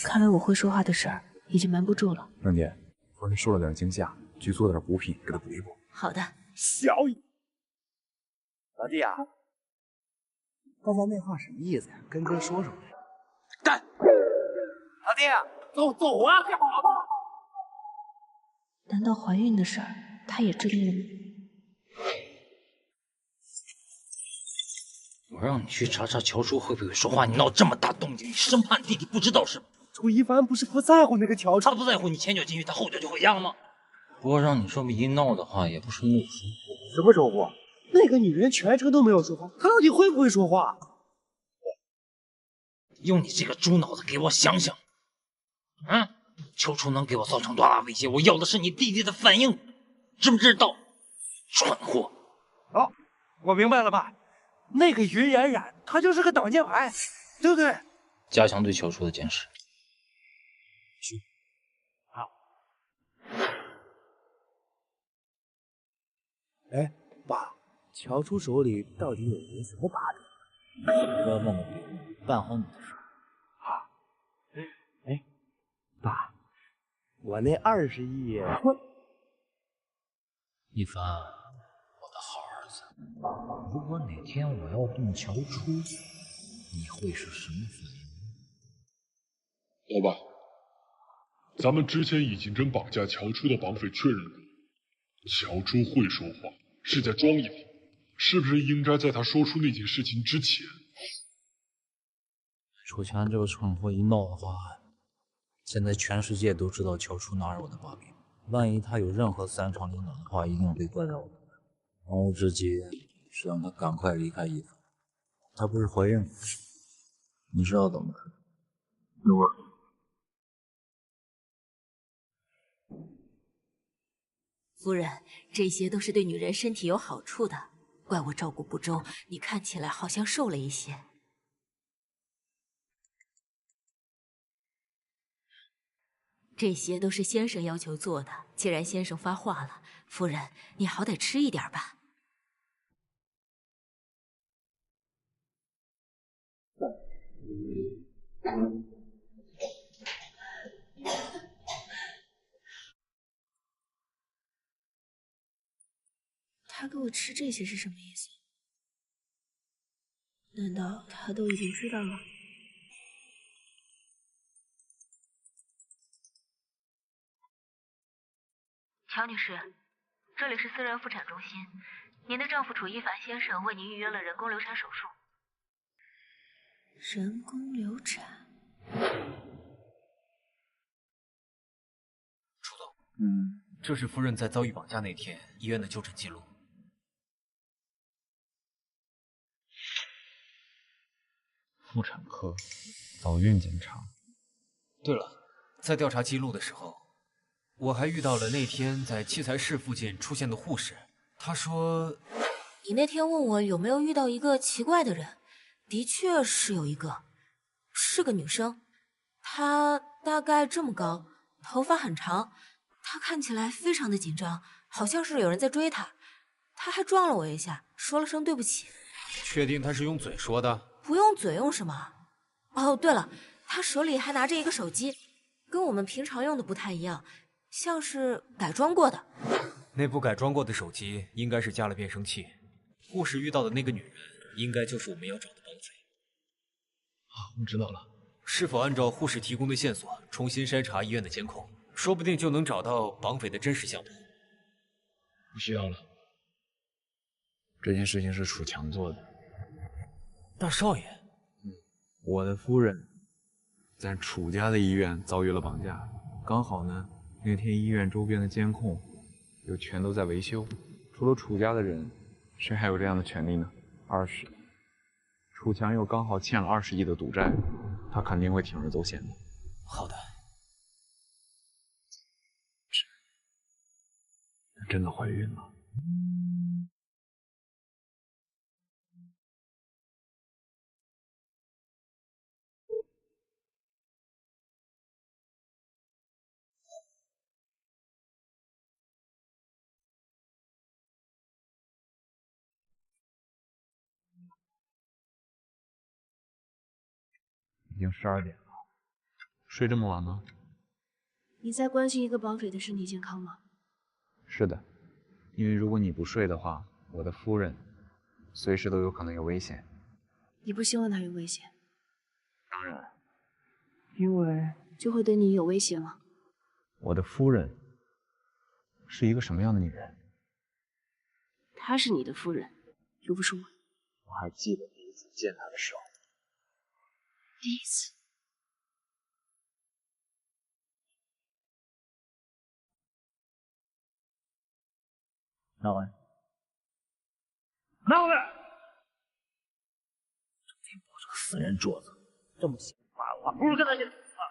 看来我会说话的事儿已经瞒不住了。郑姐，夫人受了点惊吓，去做点补品给她补一补。好的。小野，老弟啊，刚才那话什么意思呀？跟哥说说。干！老弟啊，走啊！干嘛呢？难道怀孕的事儿他也知道了吗？我让你去查查乔叔会不会说话，你闹这么大动静，你生怕你弟弟不知道是吗？楚一凡不是不在乎那个乔楚，他不在乎，你前脚进去，他后脚就回家了吗？不过让你这么一闹的话，也不是没有收获。什么收获？那个女人全程都没有说话，她到底会不会说话？用你这个猪脑子给我想想，乔楚能给我造成多大威胁？我要的是你弟弟的反应，知不知道？蠢货！哦，我明白了吧？那个云冉冉，她就是个挡箭牌，对不对？加强对乔楚的监视。好。哎，爸，乔楚手里到底有一个什么把柄？不要忘了别人，办好你的事。好。哎，爸，我那20亿，一凡，我的好儿子，如果哪天我要动乔楚，你会是什么反应？老爸，咱们之前已经跟绑架乔楚的绑匪确认过，乔楚会说话，是在装一方，是不是应该在他说出那件事情之前？楚强这个蠢货一闹的话，现在全世界都知道乔楚拿着我的把柄，万一他有任何三长两短的话，一定会怪在我头上。当务之急是让他赶快离开一方。他不是怀孕吗？你知道怎么办？夫人，这些都是对女人身体有好处的，怪我照顾不周，你看起来好像瘦了一些。这些都是先生要求做的，既然先生发话了，夫人，你好歹吃一点吧。他给我吃这些是什么意思？难道他都已经知道了？乔女士，这里是私人妇产中心，您的丈夫楚一凡先生为您预约了人工流产手术。人工流产？楚总，这是夫人在遭遇绑架那天医院的就诊记录。妇产科早孕检查。对了，在调查记录的时候，我还遇到了那天在器材室附近出现的护士。她说，你那天问我有没有遇到一个奇怪的人，的确是有一个，是个女生，她大概这么高，头发很长，她看起来非常的紧张，好像是有人在追她，她还撞了我一下，说了声对不起。确定她是用嘴说的？不用嘴用什么？哦，对了，她手里还拿着一个手机，跟我们平常用的不太一样，像是改装过的。那部改装过的手机应该是加了变声器。护士遇到的那个女人，应该就是我们要找的绑匪。我知道了。是否按照护士提供的线索，重新筛查医院的监控，说不定就能找到绑匪的真实相簿。不需要了，这件事情是楚强做的。大少爷，我的夫人在楚家的医院遭遇了绑架，刚好呢，那天医院周边的监控又全都在维修。除了楚家的人，谁还有这样的权利呢？20亿，楚强又刚好欠了20亿的赌债，他肯定会铤而走险的。好的。她真的怀孕了。经12点了，睡这么晚吗？你在关心一个绑匪的身体健康吗？是的，因为如果你不睡的话，我的夫人随时都有可能有危险。你不希望他有危险？当然，因为就会对你有威胁吗？我的夫人是一个什么样的女人？她是你的夫人，又不是我。我还记得第一次见她的时候。第一次。拿完。拿回来！整天抱着个死人桌子，这么喜欢八卦，不如跟他去死吧。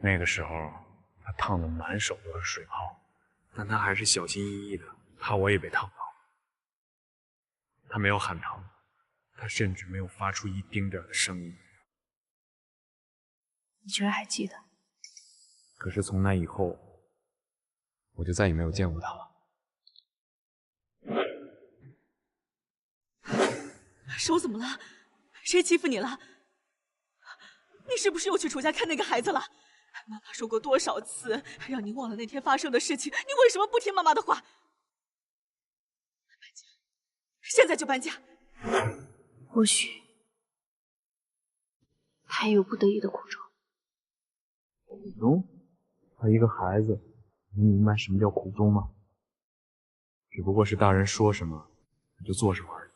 那个时候，他烫得满手都是水泡，但他还是小心翼翼的，怕我也被烫到。他没有喊疼，他甚至没有发出一丁点的声音。你居然还记得？可是从那以后，我就再也没有见过他了。手怎么了？谁欺负你了？你是不是又去楚家看那个孩子了？妈妈说过多少次，让你忘了那天发生的事情，你为什么不听妈妈的话？搬家，现在就搬家。或许他也有不得已的苦衷。苦衷？他一个孩子，你明白什么叫苦衷吗？只不过是大人说什么他就做什么而已。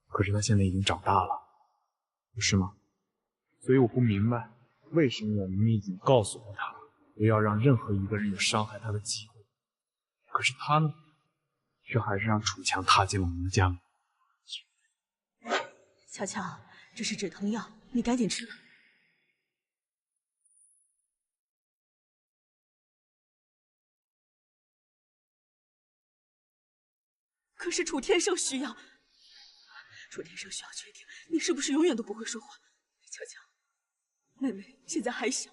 可是他现在已经长大了，不是吗？所以我不明白，为什么我明明已经告诉过他，不要让任何一个人有伤害他的机会，可是他呢，却还是让楚强踏进了我们的家门。乔乔，这是止疼药，你赶紧吃了。可是楚天胜需要，楚天胜需要确定你是不是永远都不会说话。乔乔，妹妹现在还小，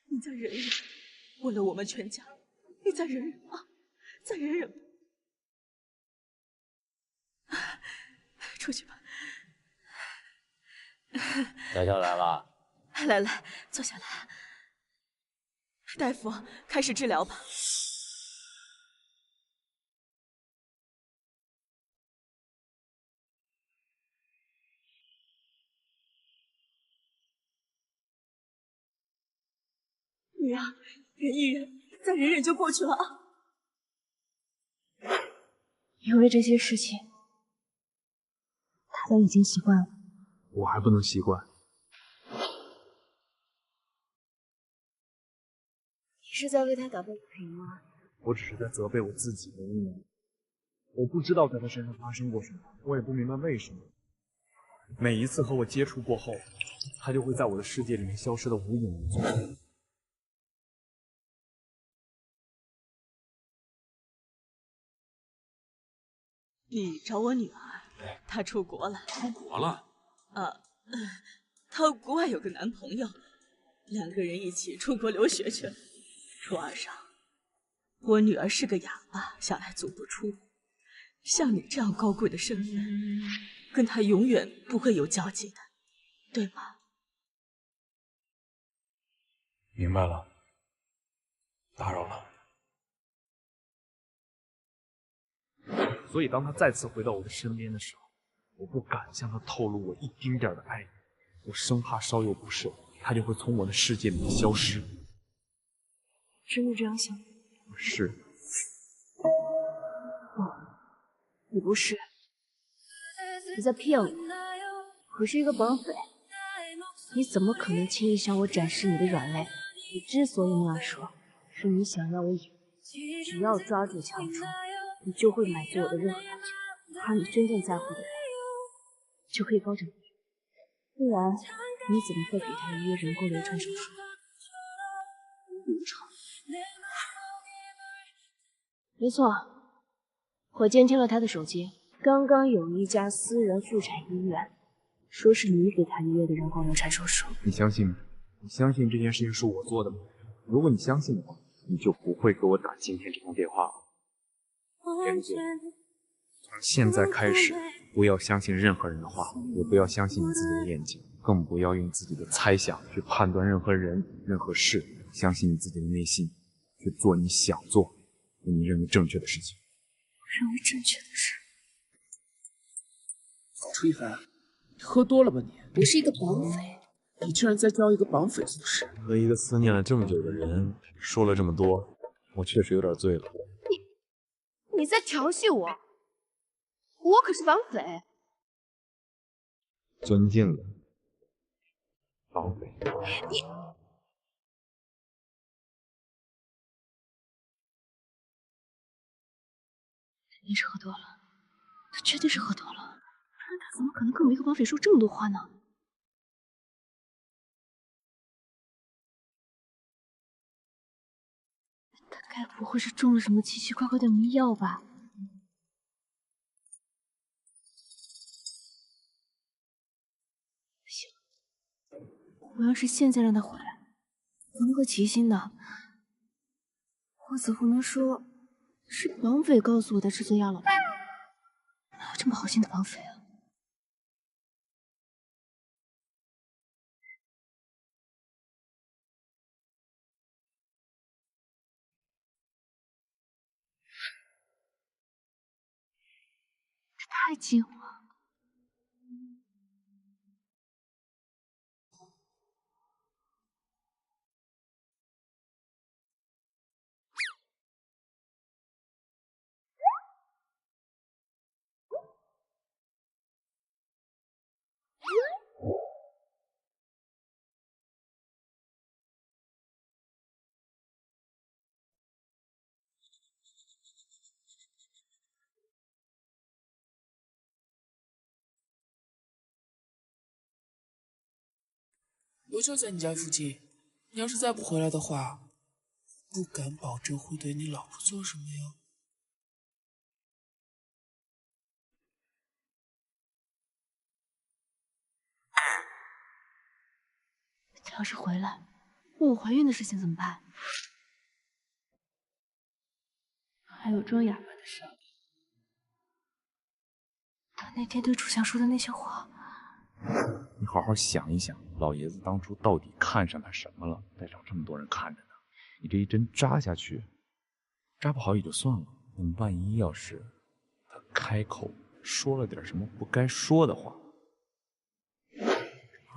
你再忍忍，为了我们全家，你再忍忍啊，再忍忍吧。出去吧。小乔来了。来来，坐下来。大夫，开始治疗吧。女儿，忍一忍，再忍忍就过去了啊。因为这些事情，他都已经习惯了。我还不能习惯。你是在为他打抱不平吗？我只是在责备我自己的无能。我不知道在他身上发生过什么，我也不明白为什么。每一次和我接触过后，他就会在我的世界里面消失的无影无踪。你找我女儿，她出国了。出国了？她国外有个男朋友，两个人一起出国留学去了。初二上，我女儿是个哑巴，向来足不出户。像你这样高贵的身份，跟她永远不会有交集的，对吗？明白了，打扰了。所以当他再次回到我的身边的时候，我不敢向他透露我一丁点的爱意，我生怕稍有不慎，他就会从我的世界里面消失。真的这样想？是。你不是，你在骗我。我是一个绑匪，你怎么可能轻易向我展示你的软肋？你之所以那样说，是你想让我以为只要抓住强冲，你就会满足我的任何要求，而你真正在乎的人就可以高枕无忧。不然你怎么会给他预约人工流产手术？无常，没错，我监听了他的手机，刚刚有一家私人妇产医院说是你给他约的人工流产手术。你相信吗？你相信这件事情是我做的吗？如果你相信的话，你就不会给我打今天这通电话了。田姐，从现在开始，不要相信任何人的话，也不要相信你自己的眼睛，更不要用自己的猜想去判断任何人、任何事。相信你自己的内心，去做你想做、你认为正确的事情。认为正确的事。楚一凡，你喝多了吧你？我是一个绑匪。你居然在教一个绑匪做事！和一个思念了这么久的人说了这么多，我确实有点醉了。你在调戏我？我可是绑匪。尊敬的绑匪。你肯定是喝多了，他绝对是喝多了，不然他怎么可能跟我一个绑匪说这么多话呢？他该不会是中了什么奇奇怪怪的迷药吧？不行，我要是现在让他回来，能个齐心的，我子不能说是绑匪告诉我的制作药了吧？哪有这么好心的绑匪啊？这太近了。我就在你家附近，你要是再不回来的话，不敢保证会对你老婆做什么呀。他要是回来问我怀孕的事情怎么办？还有装哑巴的事。他那天对楚香说的那些话，你好好想一想，老爷子当初到底看上他什么了，带上这么多人看着呢？你这一针扎下去，扎不好也就算了，那么万一要是他开口说了点什么不该说的话，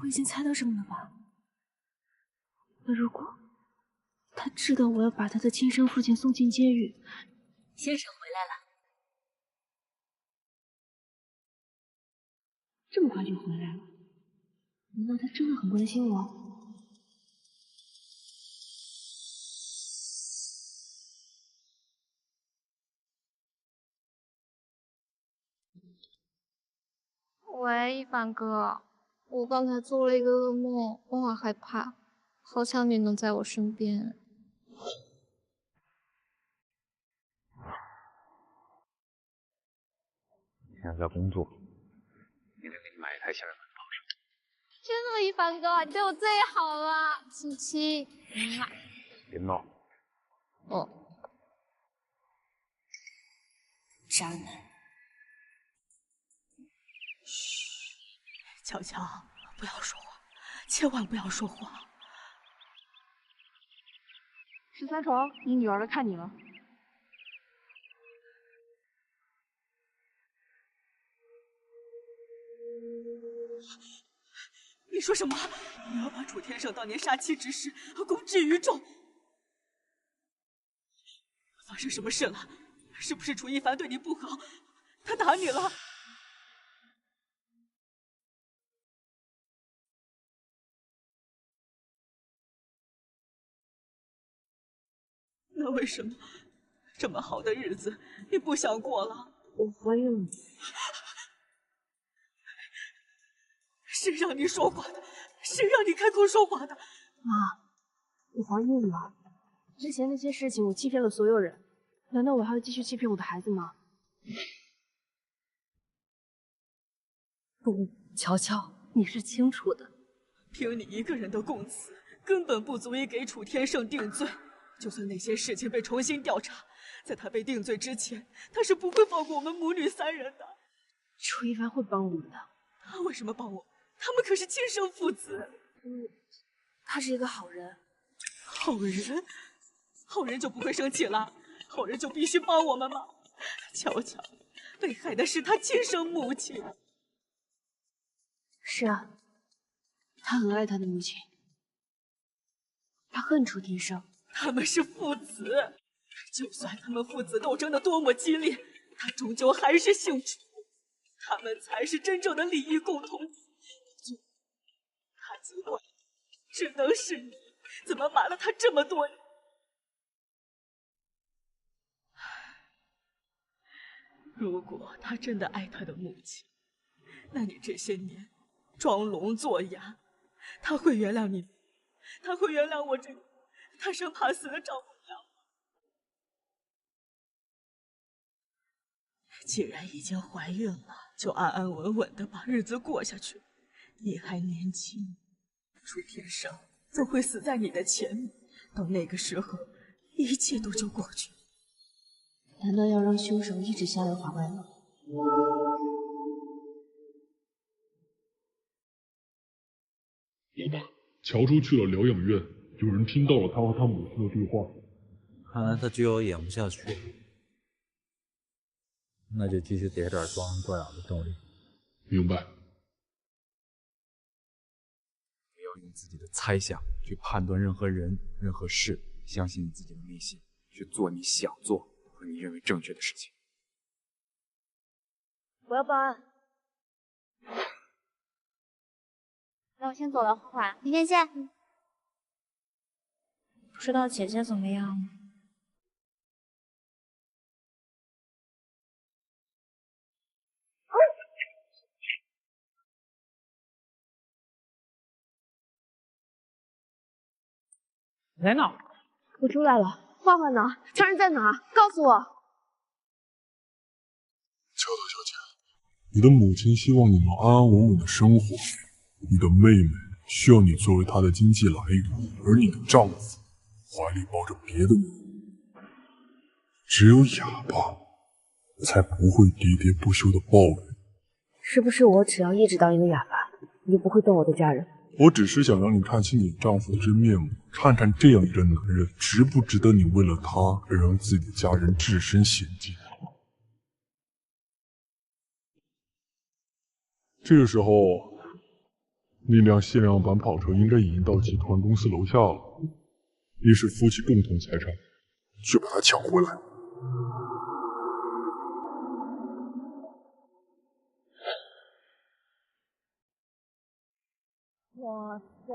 我已经猜到什么了吧？如果他知道我要把他的亲生父亲送进监狱，先生回来了。这么快就回来了？难道他真的很关心我？喂，一凡哥，我刚才做了一个噩梦，我好害怕，好想你能在我身边。现在在工作，明天给你买一台小人奔跑车。真的，一凡哥，你对我最好了，亲亲。别闹。哦。渣男。乔乔，不要说话，千万不要说话。13床，你女儿来看你了。你说什么？你要把楚天胜当年杀妻之事公之于众？发生什么事了？是不是楚一凡对你不好？他打你了？那为什么这么好的日子你不想过了？我怀孕了。谁让你说话的？谁让你开口说话的？妈，我怀孕了。之前那些事情我欺骗了所有人，难道我还要继续欺骗我的孩子吗？不，乔乔，你是清楚的，凭你一个人的供词，根本不足以给楚天胜定罪。就算那些事情被重新调查，在他被定罪之前，他是不会放过我们母女3人的。楚一凡会帮我们的。他为什么帮我？他们可是亲生父子。他是一个好人。好人？好人就不会生气了？好人就必须帮我们吗？乔乔，被害的是他亲生母亲。是啊，他很爱他的母亲，他恨楚天胜。他们是父子，就算他们父子斗争的多么激烈，他终究还是姓楚，他们才是真正的利益共同体。他责怪只能是你，怎么瞒了他这么多年？如果他真的爱他的母亲，那你这些年装聋作哑，他会原谅你？他会原谅我这个他生怕死的丈母娘吗？既然已经怀孕了，就安安稳稳的把日子过下去。你还年轻，楚天胜总会死在你的前面，到那个时候，一切都就过去了。难道要让凶手一直逍遥法外吗？老爸，乔初去了疗养院，有人听到了他和他母亲的对话。看来他就要演不下去了，那就继续给点装聋作哑的动力。明白。不要用自己的猜想去判断任何人、任何事，相信你自己的内心，去做你想做和你认为正确的事情。我要报案。那我先走了，花花，明天见。不知道姐姐怎么样了？在哪？我出来了。花花呢？家人在哪？告诉我。乔小姐，你的母亲希望你能安安稳稳的生活，你的妹妹需要你作为她的经济来源，而你的丈夫怀里抱着别的女人。只有哑巴才不会喋喋不休的抱怨。是不是我只要一直当一个哑巴，你就不会动我的家人？我只是想让你看清你丈夫的真面目，看看这样一个男人值不值得你为了他而让自己的家人置身险境。这个时候，那辆限量版跑车应该已经到集团公司楼下了，也是夫妻共同财产，去把它抢回来。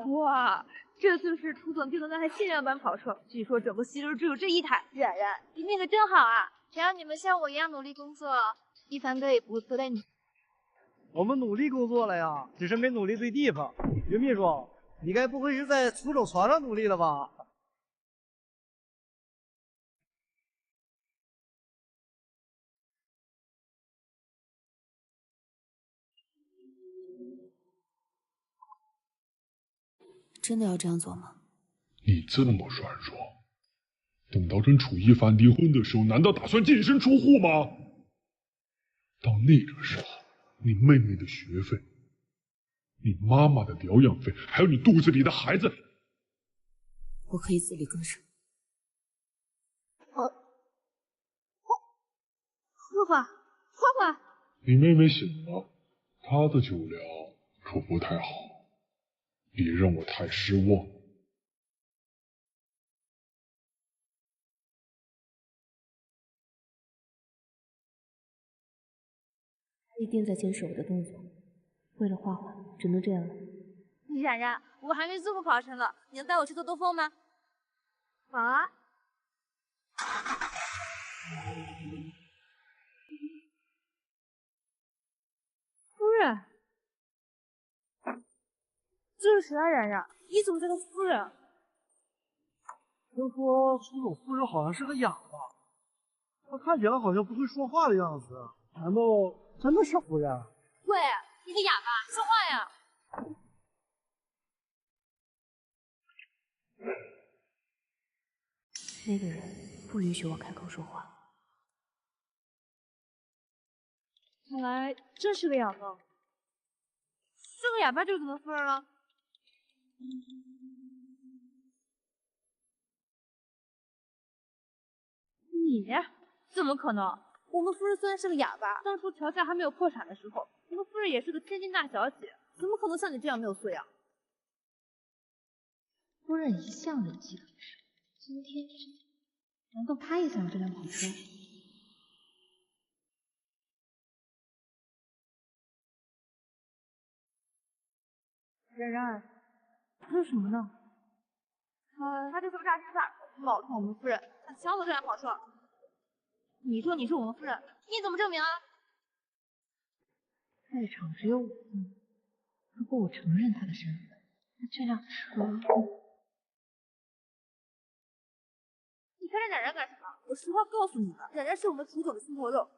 哇，这就是楚总订的那台限量版跑车，据说整个西周只有这一台。冉冉，你命可真好啊！只要你们像我一样努力工作，一凡哥也不会亏待你。我们努力工作了呀，只是没努力对地方。云秘书，你该不会是在出手船上努力了吧？真的要这样做吗？你这么软弱，等到跟楚一凡离婚的时候，难道打算净身出户吗？到那个时候，你妹妹的学费，你妈妈的疗养费，还有你肚子里的孩子，我可以自力更生。花花，你妹妹醒了，她的酒量可不太好，别让我太失望。他一定在监视我的动作，为了画画，只能这样了。冉冉，我还没做过考生呢，你能带我去兜兜风吗？啊？夫人，这是谁啊？冉冉，你怎么叫他夫人？听说楚总夫人好像是个哑巴，他看起来好像不会说话的样子，难道真的是夫人？喂，你个哑巴，说话呀！那个人不允许我开口说话。看来真是个哑巴，是个哑巴就怎么夫人了？你怎么可能？我们夫人虽然是个哑巴，当初乔家还没有破产的时候，我们夫人也是个千金大小姐，怎么可能像你这样没有素养？夫人一向人气很盛，今天难道她也想要这辆跑车？冉冉，这是什么呢？他就是个诈骗犯，冒充我们夫人，他抢走这辆跑车。你说你是我们夫人，你怎么证明啊？在场只有我们，如果我承认他的身份，那这辆车……你看着冉冉干什么？我实话告诉你吧，冉冉是我们楚总的心头肉，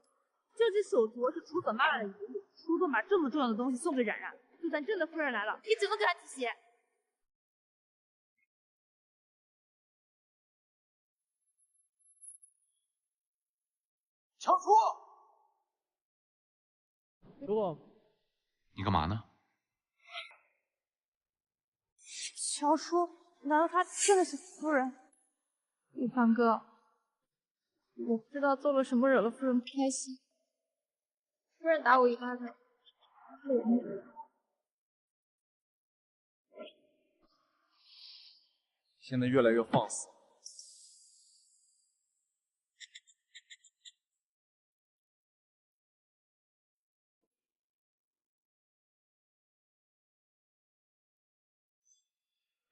这只手镯是楚总妈妈的遗物，楚总把这么重要的东西送给冉冉，就算真的夫人来了，也只能给她提鞋。乔楚，叔公，你干嘛呢？乔叔，难道她真的是夫人？一凡哥，我不知道做了什么惹了夫人不开心。夫人打我一巴掌，现在越来越放肆。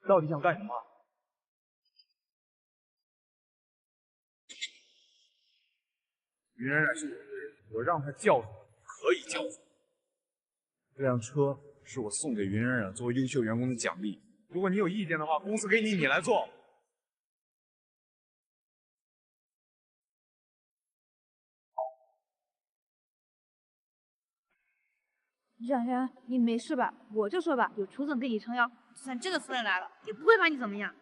到底想干什么？云冉冉是我的人，我让他叫住你，可以叫住。这辆车是我送给云冉冉作为优秀员工的奖励，如果你有意见的话，公司给你，你来做。冉冉，你没事吧？我就说吧，有楚总给你撑腰，就算真的夫人来了，也不会把你怎么样。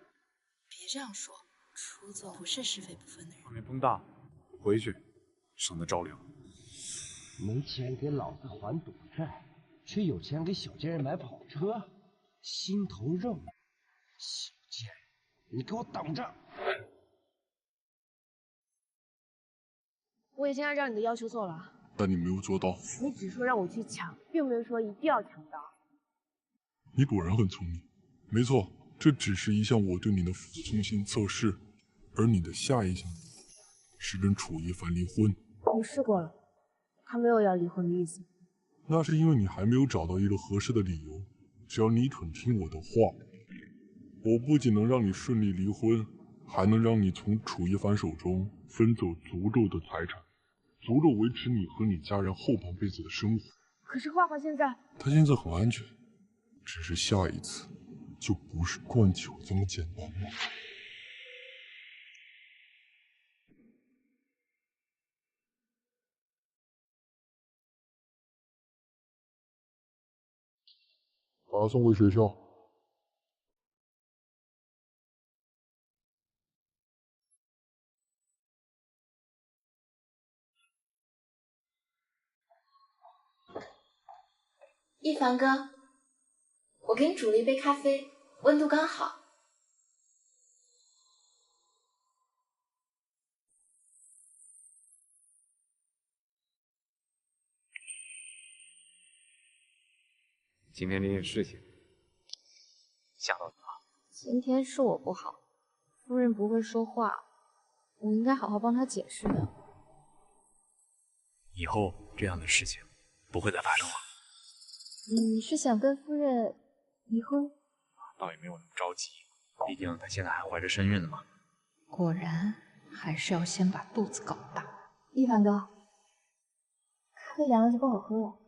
别这样说，楚总不是是非不分的人。场面风大，回去，省得着凉。没钱给老子还赌债，却有钱给小贱人买跑车，心头肉。小贱人，你给我等着！我已经按照你的要求做了。但你没有做到。你只说让我去抢，并没有说一定要抢到。你果然很聪明。没错，这只是一项我对你的服从性测试，而你的下一项是跟楚一凡离婚。我试过了，他没有要离婚的意思。那是因为你还没有找到一个合适的理由。只要你肯听我的话，我不仅能让你顺利离婚，还能让你从楚一凡手中分走足够的财产。足够维持你和你家人后半辈子的生活。可是画画现在，他现在很安全，只是下一次就不是灌酒这么简单了。把他送回学校。一凡哥，我给你煮了一杯咖啡，温度刚好。今天这件事情吓到你了？今天是我不好，夫人不会说话，我应该好好帮她解释的。以后这样的事情不会再发生了。你是想跟夫人离婚？倒也没有那么着急，毕竟她现在还怀着身孕呢嘛。果然还是要先把肚子搞大。一凡哥，咖啡凉了就不好喝了。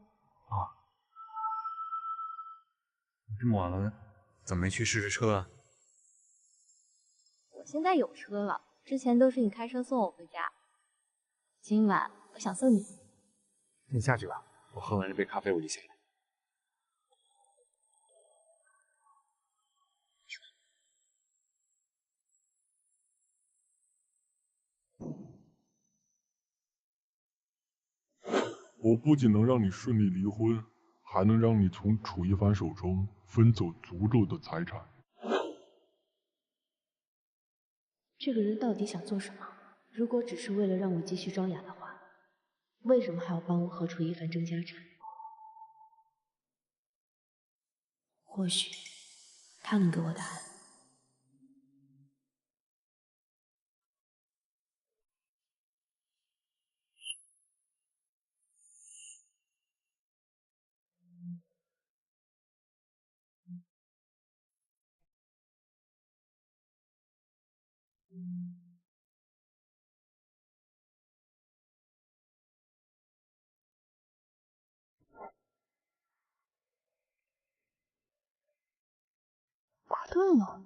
这么晚了，怎么没去试试车啊？我现在有车了，之前都是你开车送我回家。今晚我想送你。你下去吧，我喝完这杯咖啡我就醒了。我不仅能让你顺利离婚，还能让你从楚一凡手中分走足够的财产。这个人到底想做什么？如果只是为了让我继续装哑的话，为什么还要帮我和楚一凡争家产？或许他能给我答案。挂断了。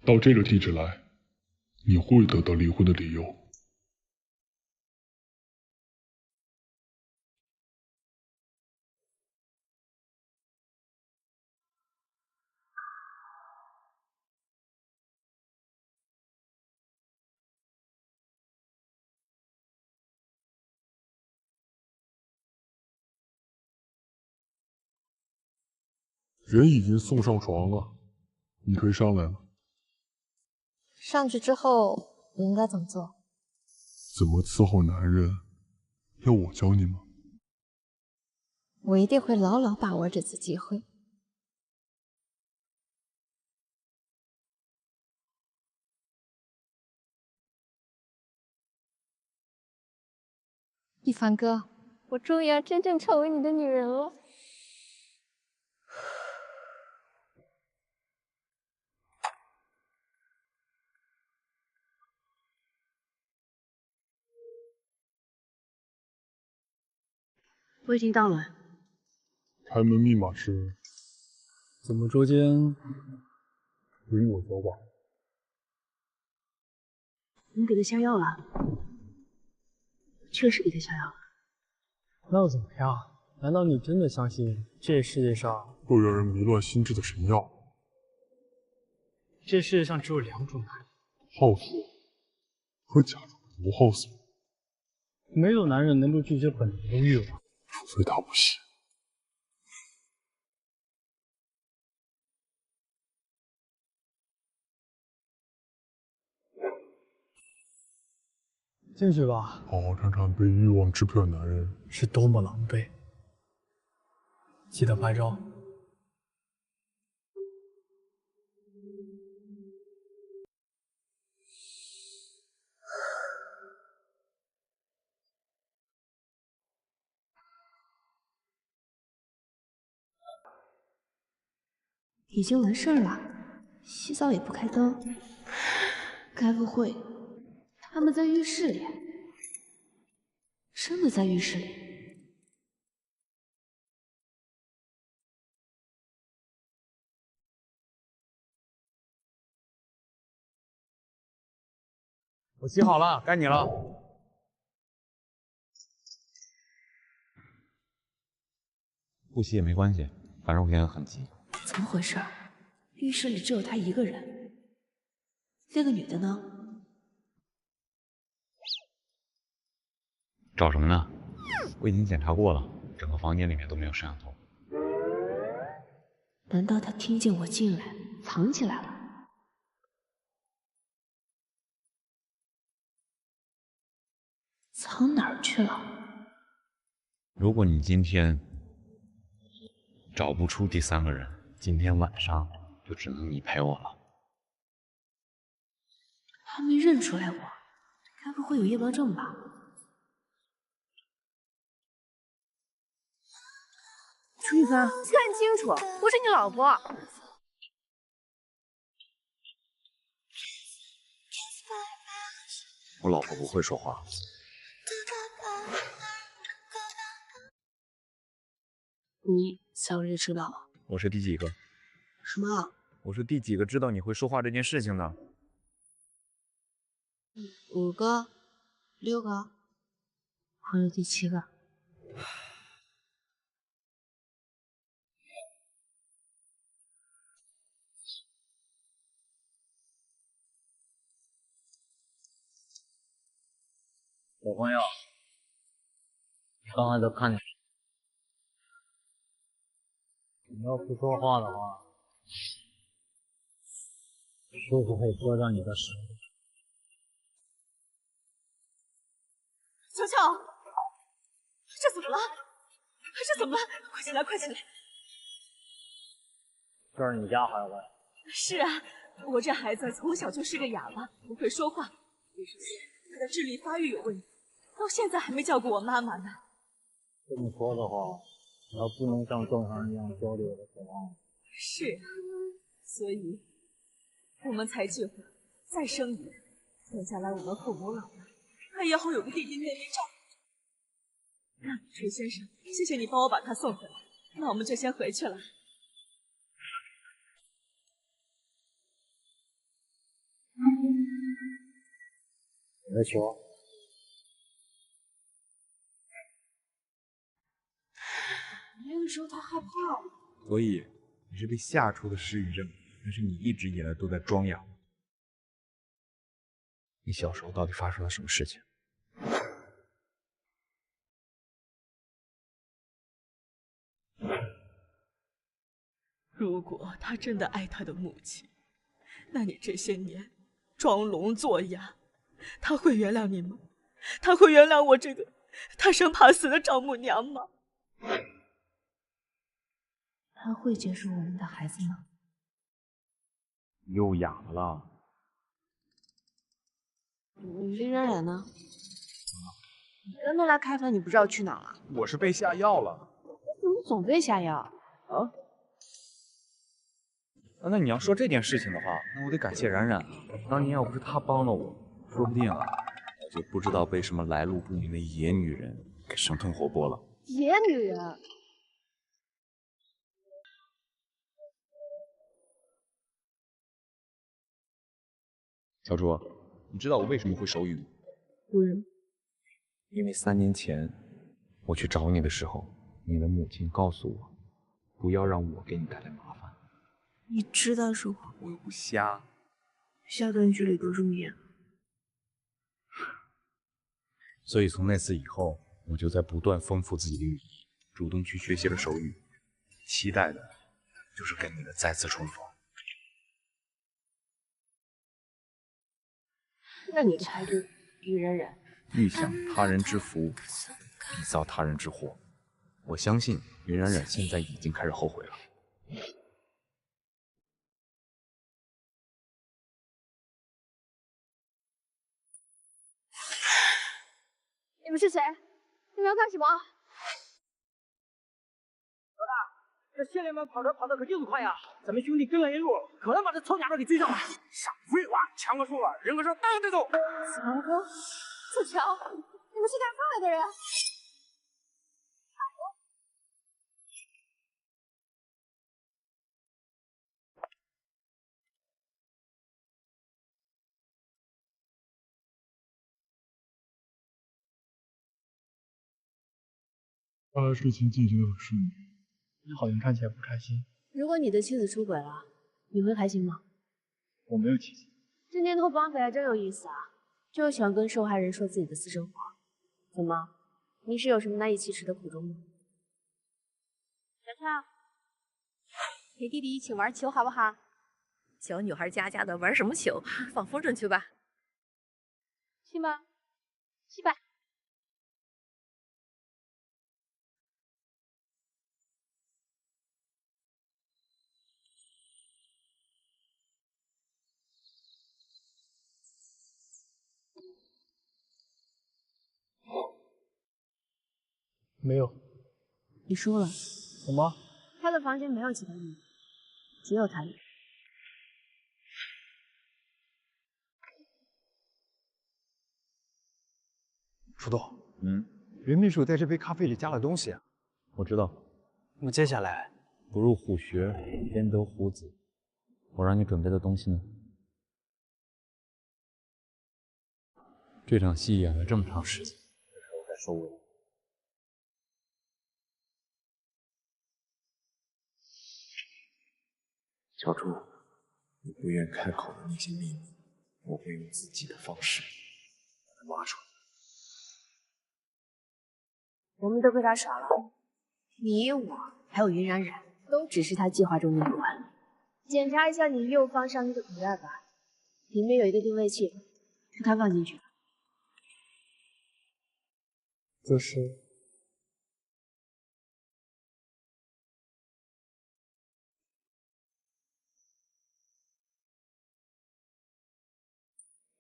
到这个地址来，你会得到离婚的理由。人已经送上床了，你可以上来了。上去之后，我应该怎么做？怎么伺候男人，要我教你吗？我一定会牢牢把握这次机会。一凡哥，我终于要真正成为你的女人了。我已经到了。开门密码是？怎么捉奸与我交往？你给他下药了？确实给他下药了。那又怎么样？难道你真的相信这世界上会让人迷乱心智的神药？这世界上只有两种男人：好色和假装不好色。没有男人能够拒绝本能的欲望，除非他不信。进去吧，好好看看被欲望支配的男人是多么狼狈。记得拍照。已经完事儿了，洗澡也不开灯，该不会他们在浴室里？真的在浴室里？我洗好了，该你了。不洗也没关系，反正我现在很急。怎么回事？浴室里只有他一个人，那个女的呢？找什么呢？我已经检查过了，整个房间里面都没有摄像头。难道他听见我进来，藏起来了？藏哪儿去了？如果你今天找不出第三个人，今天晚上就只能你陪我了。还没认出来我，该不会有夜盲症吧？楚一凡，看清楚，我是你老婆。我老婆不会说话。你早就知道了。我是第几个？什么？我是第几个知道你会说话这件事情的？ 5个、6个，还有第7个。小朋友，你刚才都看见了？你要不说话的话，叔叔会搁在你的手里。 乔乔，这怎么了？这怎么了？快起来，快起来！这是你家孩子呀？是啊，我这孩子从小就是个哑巴，不会说话。医生说他的智力发育有问题，到现在还没叫过我妈妈呢。这么说的话，他不能像正常人一样交流的渴望。是啊，所以我们才计划再生一个，等将来我们父母老了。 他也好有个弟弟妹妹照顾。水先生，谢谢你帮我把他送回来。那我们就先回去了。你的球。那个时候他害怕了。所以你是被吓出的失语症，但是你一直以来都在装哑。你小时候到底发生了什么事情？ 如果他真的爱他的母亲，那你这些年装聋作哑，他会原谅你吗？他会原谅我这个他生怕死的丈母娘吗？他会接受我们的孩子吗？又哑了。林冉冉呢？你跟他来开房，你不知道去哪了？我是被下药了。怎么总被下药？啊？那你要说这件事情的话，那我得感谢冉冉。当年要不是她帮了我，说不定啊，我就不知道被什么来路不明的野女人给生吞活剥了。野女人？小朱，你知道我为什么会手语吗？为什么？因为3年前我去找你的时候，你的母亲告诉我，不要让我给你带来麻烦。你知道是我？我又不瞎。下断句里都是你。所以从那次以后，我就在不断丰富自己的语言，主动去学习了手语，期待的就是跟你的再次重逢。那你猜对，于冉冉。欲享他人之福，必遭他人之祸。我相信于冉冉现在已经开始后悔了。你们是谁？你们要干什么？老大，这县里面跑车跑的可就是快呀！咱们兄弟跟了一路，可能把这臭家伙给追上了。少废话，强哥说了，人哥说当然得走。强哥，子乔，你们是干范围的人？看来事情进行的很顺利。你好像看起来不开心。如果你的妻子出轨了，你会开心吗？我没有妻子。这年头绑匪还真有意思啊，就喜欢跟受害人说自己的私生活。怎么，你是有什么难以启齿的苦衷吗？小超，陪弟弟一起玩球好不好？小女孩家家的玩什么球？放风筝去吧。去吗？去吧。没有。你输了。什么？他的房间没有其他人，只有他一人。树洞，人秘书在这杯咖啡里加了东西啊。我知道。那么接下来，不入虎穴，焉得虎子。我让你准备的东西呢？这场戏演了这么长时间，这时候该收尾。小朱，你不愿开口的那些秘密，我会用自己的方式把它挖出来。我们都被他耍了，你我还有云冉冉，都只是他计划中的一环。检查一下你右方上衣的口袋吧，里面有一个定位器，是他放进去的。这是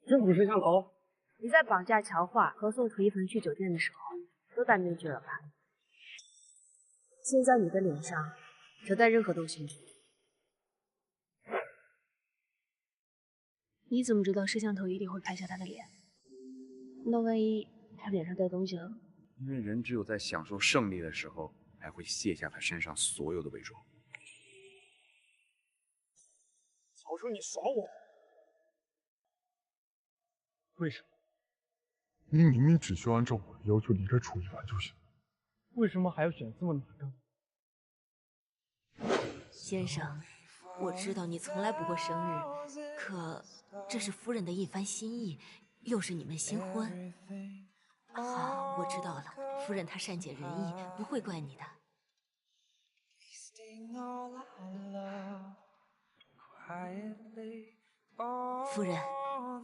这不是摄像头？你在绑架乔画和送楚一凡去酒店的时候，都戴面具了吧？现在你的脸上只带任何东西。你怎么知道摄像头一定会拍下他的脸？那万一他脸上带东西了？因为人只有在享受胜利的时候，才会卸下他身上所有的伪装。小叔，你耍我？为什么？你明明只需要按照我的要求离开楚一凡就行。为什么还要选这么难的？先生，我知道你从来不过生日，可这是夫人的一番心意，又是你们新婚。好，我知道了，夫人她善解人意，不会怪你的。夫人，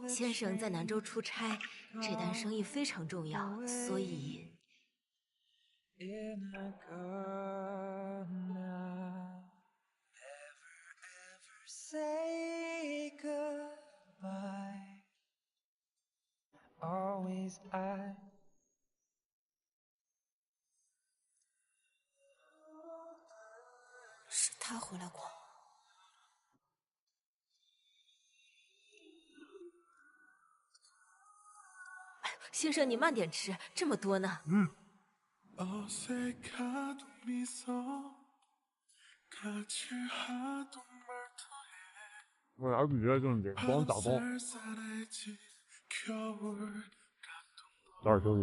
先生在南州出差，这单生意非常重要，所以。Say goodbye. Always I. 是他回来过。哎呦，先生，你慢点吃，这么多呢。我俩比这正经，光打包。早点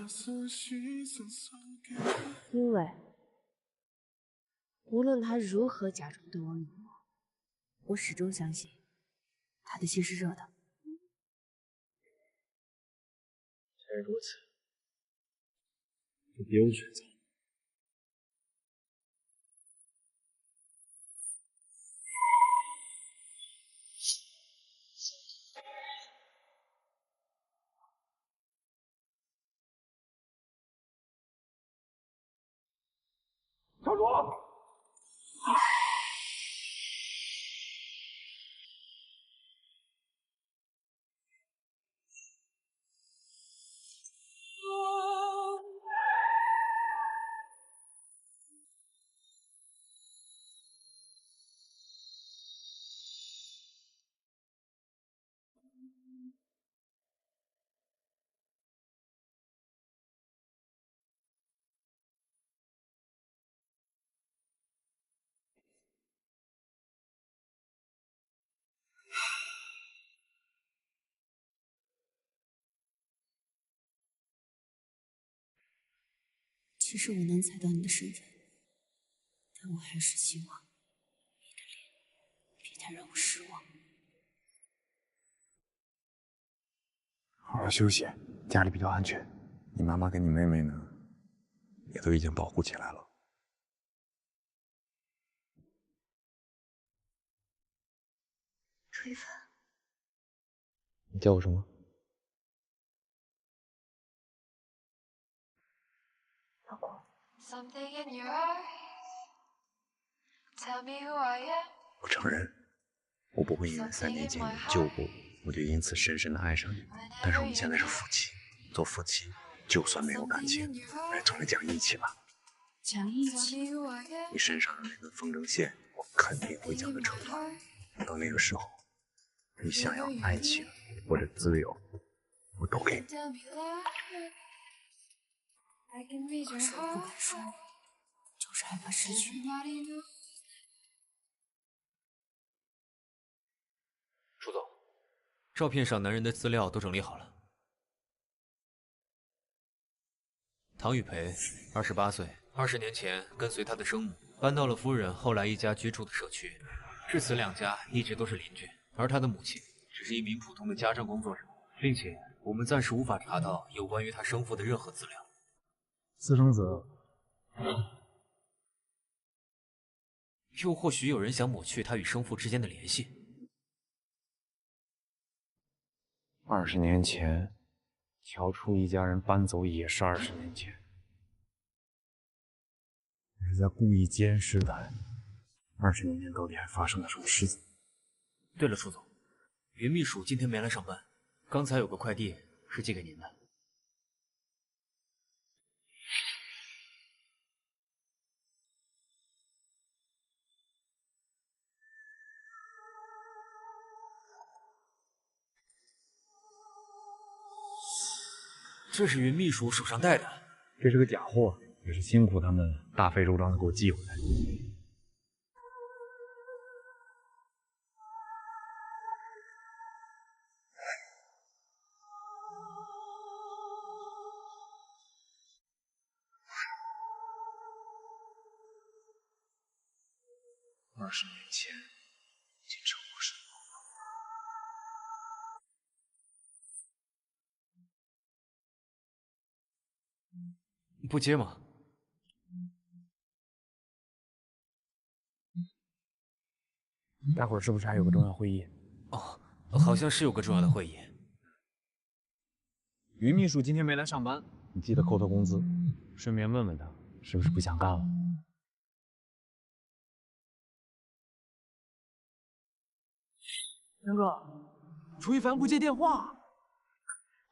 休息。因为无论他如何假装对我冷漠，我始终相信他的心是热的。既然如此，就别无选择。小主，其实我能猜到你的身份，但我还是希望你的脸别太让我失望。好好休息，家里比较安全。你妈妈跟你妹妹呢，也都已经保护起来了。楚一凡，你叫我什么？老公。我承认，我不会因为3年前你救过我，我就因此深深的爱上你。但是我们现在是夫妻，做夫妻，就算没有感情，也总得讲义气吧。讲义气？你身上的那根风筝线，我肯定会将它扯断。到那个时候，你想要爱情或者自由，我都给你。可是我不敢说，就是害怕失去你。照片上男人的资料都整理好了。唐雨培，28岁，20年前跟随他的生母搬到了夫人后来一家居住的社区，至此两家一直都是邻居。而他的母亲只是一名普通的家政工作者，并且我们暂时无法查到有关于他生父的任何资料。私生子，又或许有人想抹去他与生父之间的联系。20年前，乔初一家人搬走也是20年前。你是在故意监视他？20年前到底还发生了什么事情？对了，楚总，云秘书今天没来上班，刚才有个快递是寄给您的。这是云秘书手上戴的，这是个假货，也是辛苦他们大费周章的给我寄回来。20年前，已经成我身后。不接吗？待会儿是不是还有个重要会议？哦，好像是有个重要的会议。于秘书今天没来上班，你记得扣他工资，顺便问问他是不是不想干了。江哥，楚一凡不接电话，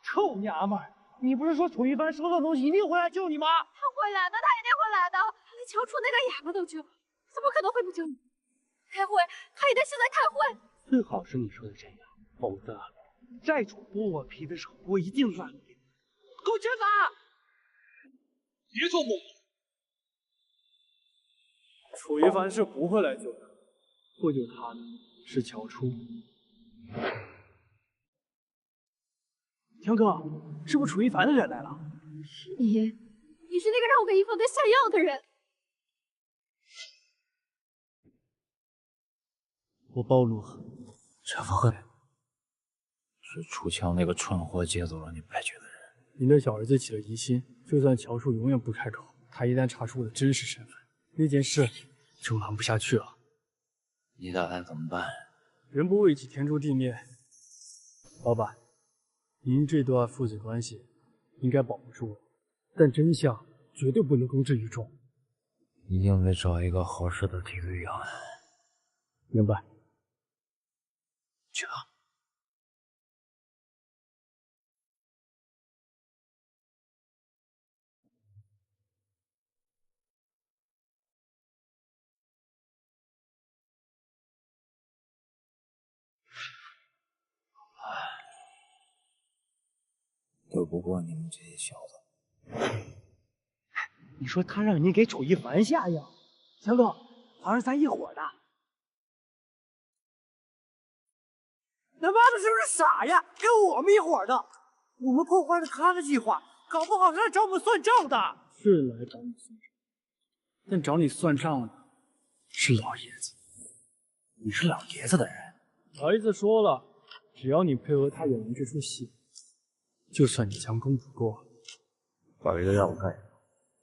臭娘们儿！你不是说楚一凡收到东西一定会来救你吗？他会来的，他一定会来的。连乔楚那个哑巴都救，怎么可能会不救你？开会，他一定是在开会。最好是你说的这样，否则债主剥我皮的时候，我一定软不了。给我卷法！别做梦！楚一凡是不会来救他，会救他的是乔初。江哥，是不是楚一凡的人来了？是你，你是那个让我给一方队下药的人。我暴露了，陈福慧，是楚乔那个蠢货接走了你败局的人。您的小儿子起了疑心，就算乔初永远不开口，他一旦查出我的真实身份，那件事就瞒不下去了。你打算怎么办？人不为己，天诛地灭。老板，您这段父子关系应该保不住，但真相绝对不能公之于众。一定得找一个合适的替罪羊。明白。去吧。斗不过你们这些小子。你说他让你给楚一凡下药，江哥，好像咱一伙的。那妈的是不是傻呀？跟我们一伙的，我们破坏了他的计划，搞不好是来找我们算账的。是来找你算账，但找你算账的是老爷子。你是老爷子的人。老爷子说了，只要你配合他演完这出戏，就算你将功补过。老爷子让我干什么？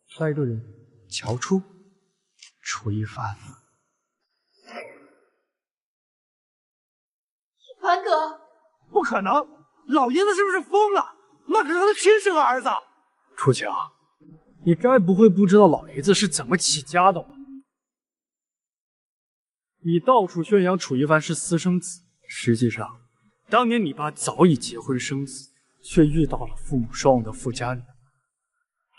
杀一个人，乔初，楚一凡。凡哥，不可能！老爷子是不是疯了？那可是他的亲生儿子。楚乔，你该不会不知道老爷子是怎么起家的吧？你到处宣扬楚一凡是私生子，实际上，当年你爸早已结婚生子，却遇到了父母双亡的富家女。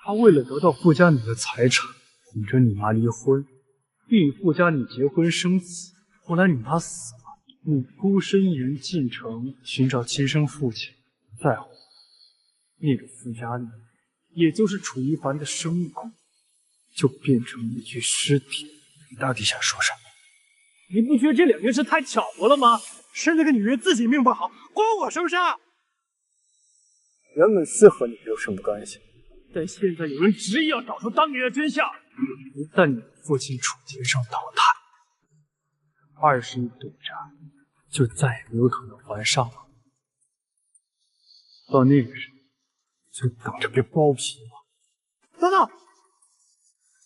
他为了得到富家女的财产，哄着你妈离婚，并与富家女结婚生子。后来你妈死了，你孤身一人进城寻找亲生父亲。再后，那个富家女，也就是楚一凡的生母，就变成了一具尸体。你到底想说什么？你不觉得这两件事太巧合了吗？是那个女人自己命不好，关我什么事啊？原本是和你没有什么关系，但现在有人执意要找出当年的真相。一旦你父亲楚节上倒塌，20亿赌债就再也没有可能还上了。到那个时候，就等着被剥皮吧。等等，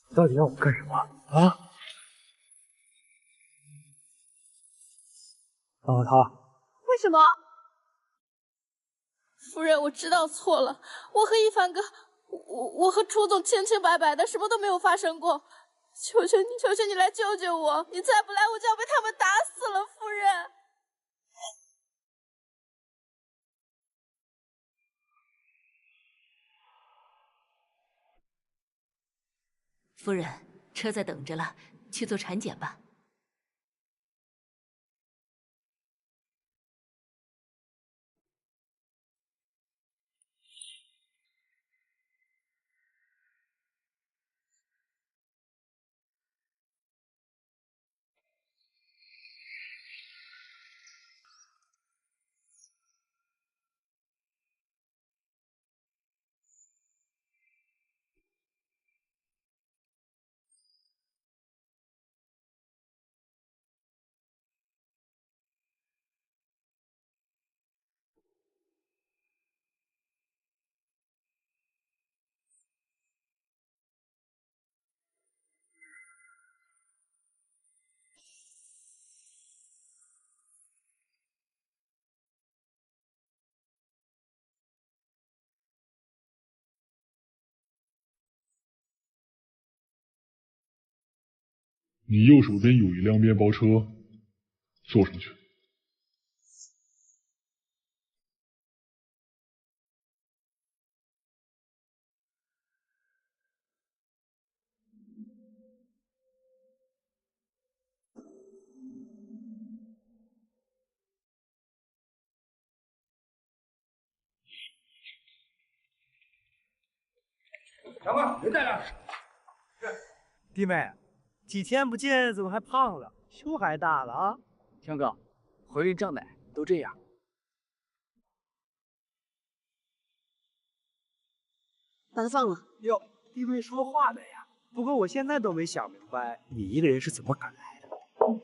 你到底要我干什么啊？倒塌。为什么？夫人，我知道错了，我和一凡哥，我和楚总清清白白的，什么都没有发生过。求求你，求求你来救救我！你再不来，我就要被他们打死了，夫人。夫人，车在等着了，去做产检吧。你右手边有一辆面包车，坐上去。小妹，人在哪？弟妹，几天不见，怎么还胖了？胸还大了啊！强哥，回林胀奶都这样。把他放了。哟，弟妹说话的呀。不过我现在都没想明白，你一个人是怎么赶来的？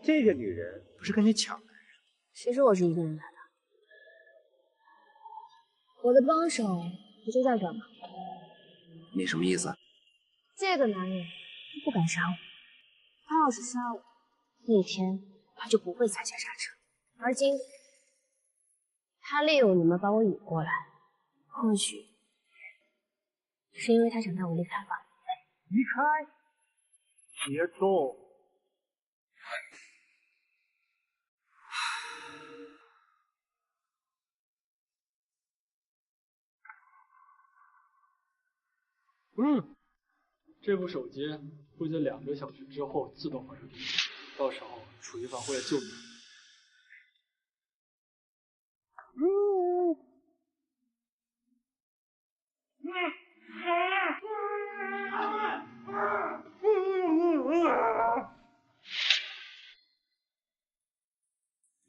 这个女人不是跟你抢男人？谁说我是一个人来的？我的帮手不就在这儿吗？你什么意思？这个男人他不敢杀我，他要是杀我，那天他就不会踩下刹车。而今天，他利用你们把我引过来，或许是因为他想带我离开吧。离开？别动！这部手机会在2个小时之后自动发射定位，到时候楚一凡会来救你。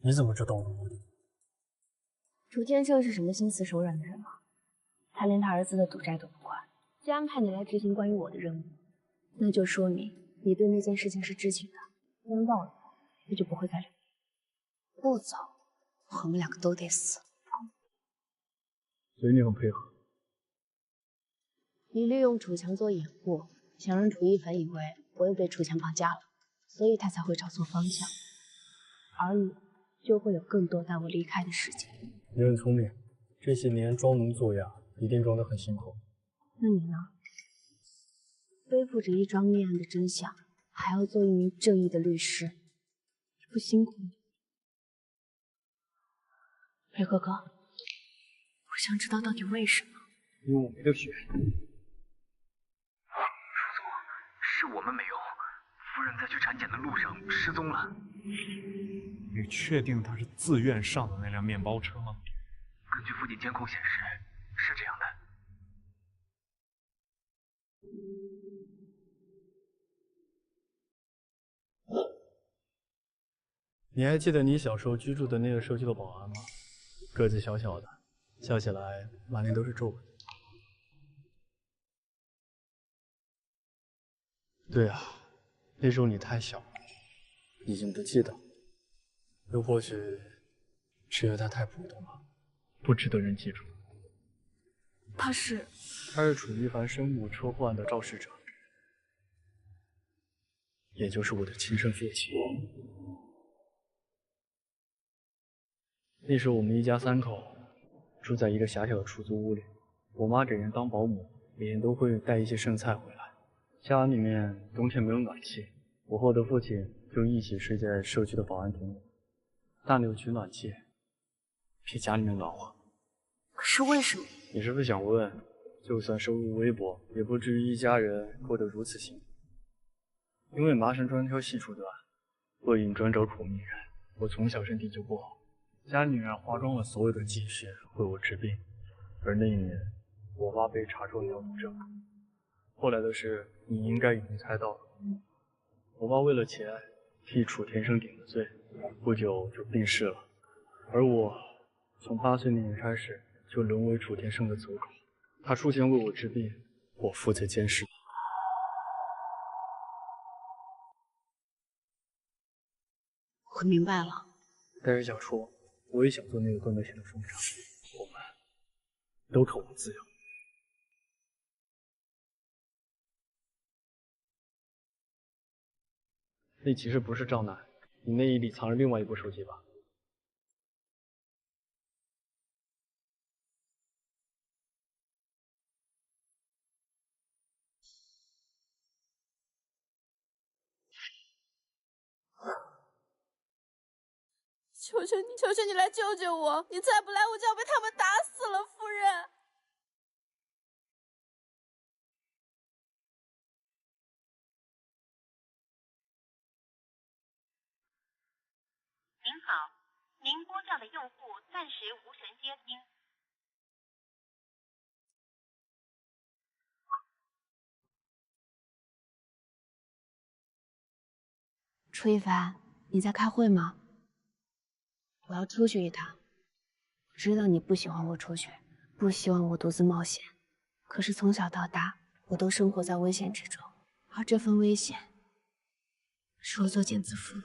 你怎么知道我的目的？楚天胜是什么心慈手软的人吗？他连他儿子的赌债都不管，既然派你来执行关于我的任务，那就说明你对那件事情是知情的。既然报了，我就不会再留。不走，我们2个都得死。所以你很配合。你利用楚强做掩护，想让楚一凡以为我又被楚强绑架了，所以他才会找错方向，而我就会有更多带我离开的时间。你很聪明，这些年装聋作哑，一定装得很辛苦。那你呢？背负着一桩命案的真相，还要做一名正义的律师，不辛苦吗？裴哥哥，我想知道到底为什么。因为我没得选。是我们没有。夫人在去产检的路上失踪了。你确定她是自愿上的那辆面包车吗？根据附近监控显示，是这样的。你还记得你小时候居住的那个社区的保安吗？个子小小的，笑起来满脸都是皱纹。对啊，那时候你太小，已经不记得了。又或许是因为他太普通了，不值得人记住。他是楚一凡生母车祸案的肇事者，也就是我的亲生父亲。那时候我们一家3口住在一个狭小的出租屋里，我妈给人当保姆，每天都会带一些剩菜回来。家里面冬天没有暖气，我和我的父亲就一起睡在社区的保安亭里，大扭取暖气，比家里面暖和。可是为什么？你是不是想问，就算收入微薄，也不至于一家人过得如此幸福？因为麻绳专挑细处断，恶饮专找苦命人。我从小身体就不好，家里人花光了所有的积蓄为我治病，而那一年，我爸被查出尿毒症。后来的事你应该已经猜到了，我爸为了钱替楚天生顶了罪，不久就病逝了。而我从8岁那年开始就沦为楚天生的走狗，他出钱为我治病，我负责监视。我明白了。但是小初，我也想做那个断了线的风筝，我们都渴望自由。那其实不是赵楠，你内衣里藏着另外一部手机吧？求求你，求求你来救救我！你再不来，我就要被他们打死了，夫人。您好，您拨叫的用户暂时无绳接听。楚一凡，你在开会吗？我要出去一趟。知道你不喜欢我出去，不希望我独自冒险。可是从小到大，我都生活在危险之中，而这份危险，是我作茧自缚。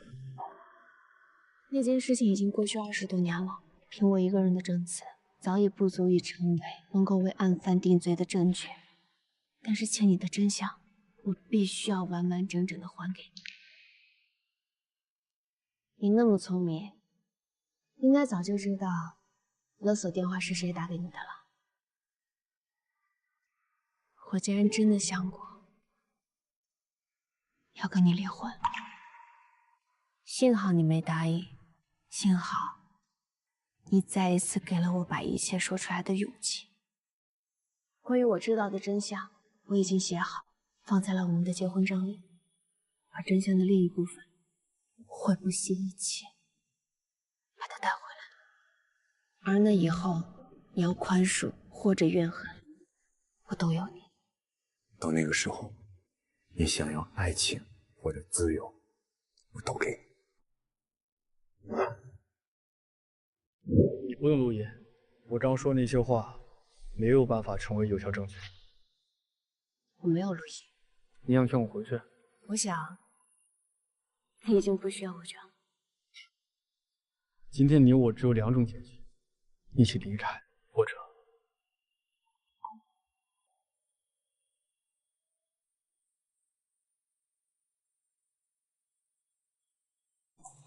那件事情已经过去20多年了，凭我一个人的证词，早已不足以成为能够为案犯定罪的证据。但是欠你的真相，我必须要完完整整的还给你。你那么聪明，应该早就知道勒索电话是谁打给你的了。我竟然真的想过要跟你离婚，幸好你没答应，幸好你再一次给了我把一切说出来的勇气。关于我知道的真相，我已经写好，放在了我们的结婚证里。而真相的另一部分，我会不惜一切把它带回来。而那以后，你要宽恕或者怨恨，我都有你。到那个时候，你想要爱情或者自由，我都给你。你不用录音，我刚说那些话没有办法成为有效证据。我没有录音。你想劝我回去？我想，你已经不需要回去了。今天你我只有2种结局：一起离开，或者……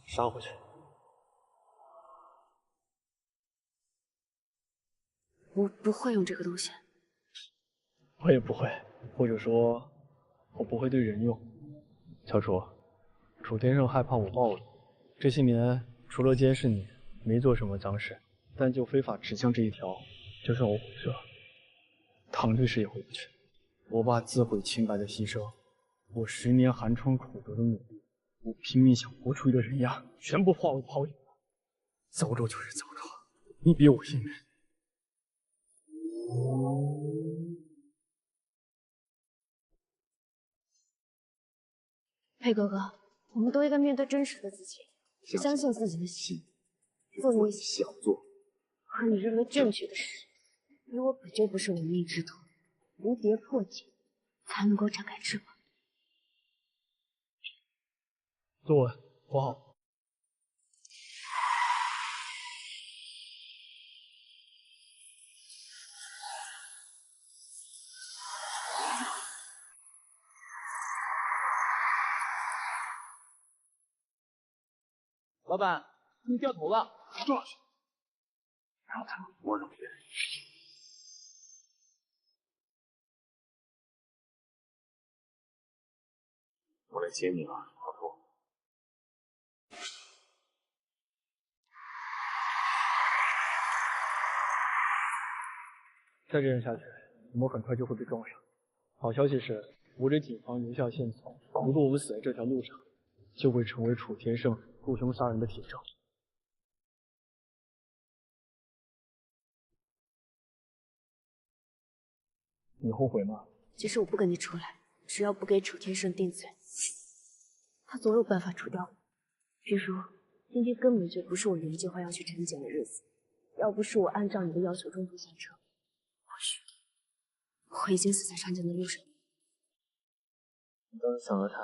杀回去。我不会用这个东西。我也不会，或者说，我不会对人用。小楚，楚天胜害怕我暴露，这些年除了监视你，没做什么脏事，但就非法持枪这一条，就算我回去了，唐律师也回不去。我爸自毁清白的牺牲，我10年寒窗苦读的努力，我拼命想活出一个人样，全部化为泡影了。走狗就是走狗，你比我幸运。佩哥哥，我们都应该面对真实的自己。相信自己的心，做你想做和你认为正确的事。而我本就不是亡命之徒，蝴蝶破茧才能够展开翅膀。坐稳，活好。老板，你掉头了，抓去，让他们活着回来。我来接你了，老头。再这样下去，我们很快就会被撞上。好消息是，我给警方留下线索，如果我们死在这条路上，就会成为楚天胜雇凶杀人的铁证。你后悔吗？即使我不跟你出来，只要不给楚天胜定罪，他总有办法除掉我。比如，今天根本就不是我原计划要去陈检的日子，要不是我按照你的要求中途下车，或许我已经死在长江的路上。你倒是想得开。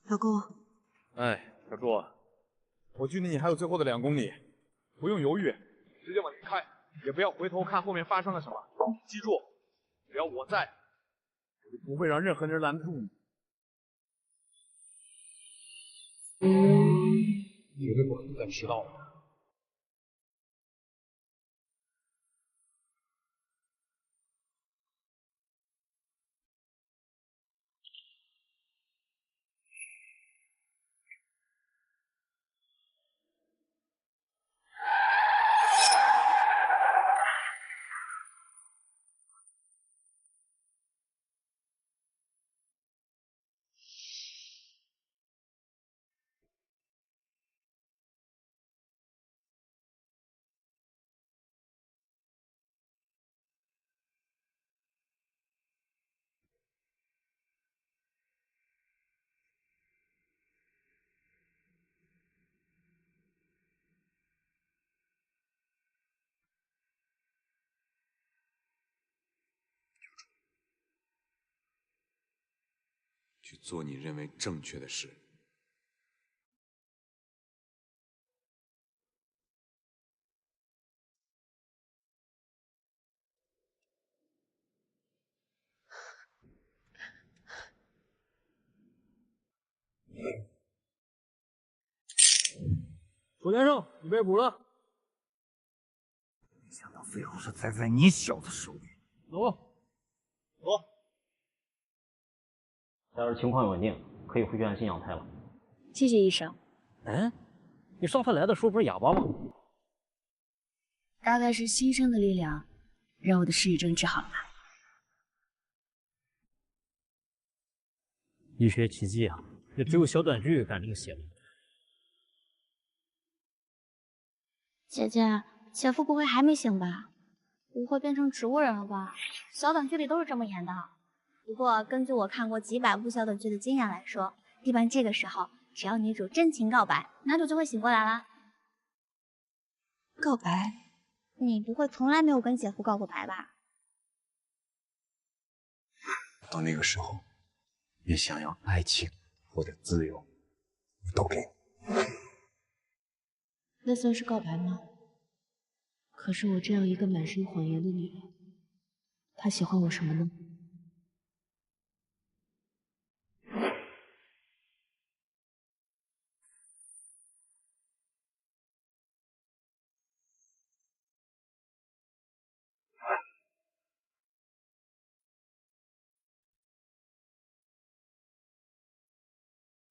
老公，哎，小祝，我距离你还有最后的2公里，不用犹豫，直接往前开，也不要回头看后面发生了什么。记住，只要我在，我就不会让任何人拦得住你。绝对不可能再迟到了。去做你认为正确的事。楚天胜，你被捕了。没想到最后是栽在你小子手里。走，走。假如情况稳定，可以回去安心养胎了。谢谢医生。嗯，你上次来的时候不是哑巴吗？大概是新生的力量，让我的失语症治好了吧。医学奇迹啊，也只有小短剧敢这么写了。姐姐，姐夫不会还没醒吧？不会变成植物人了吧？小短剧里都是这么演的。不过根据我看过几百部小短剧的经验来说，一般这个时候，只要女主真情告白，男主就会醒过来啦。告白？你不会从来没有跟姐夫告过白吧？到那个时候，你想要爱情或者自由，我都给你。那算是告白吗？可是我这样一个满身谎言的女人，他喜欢我什么呢？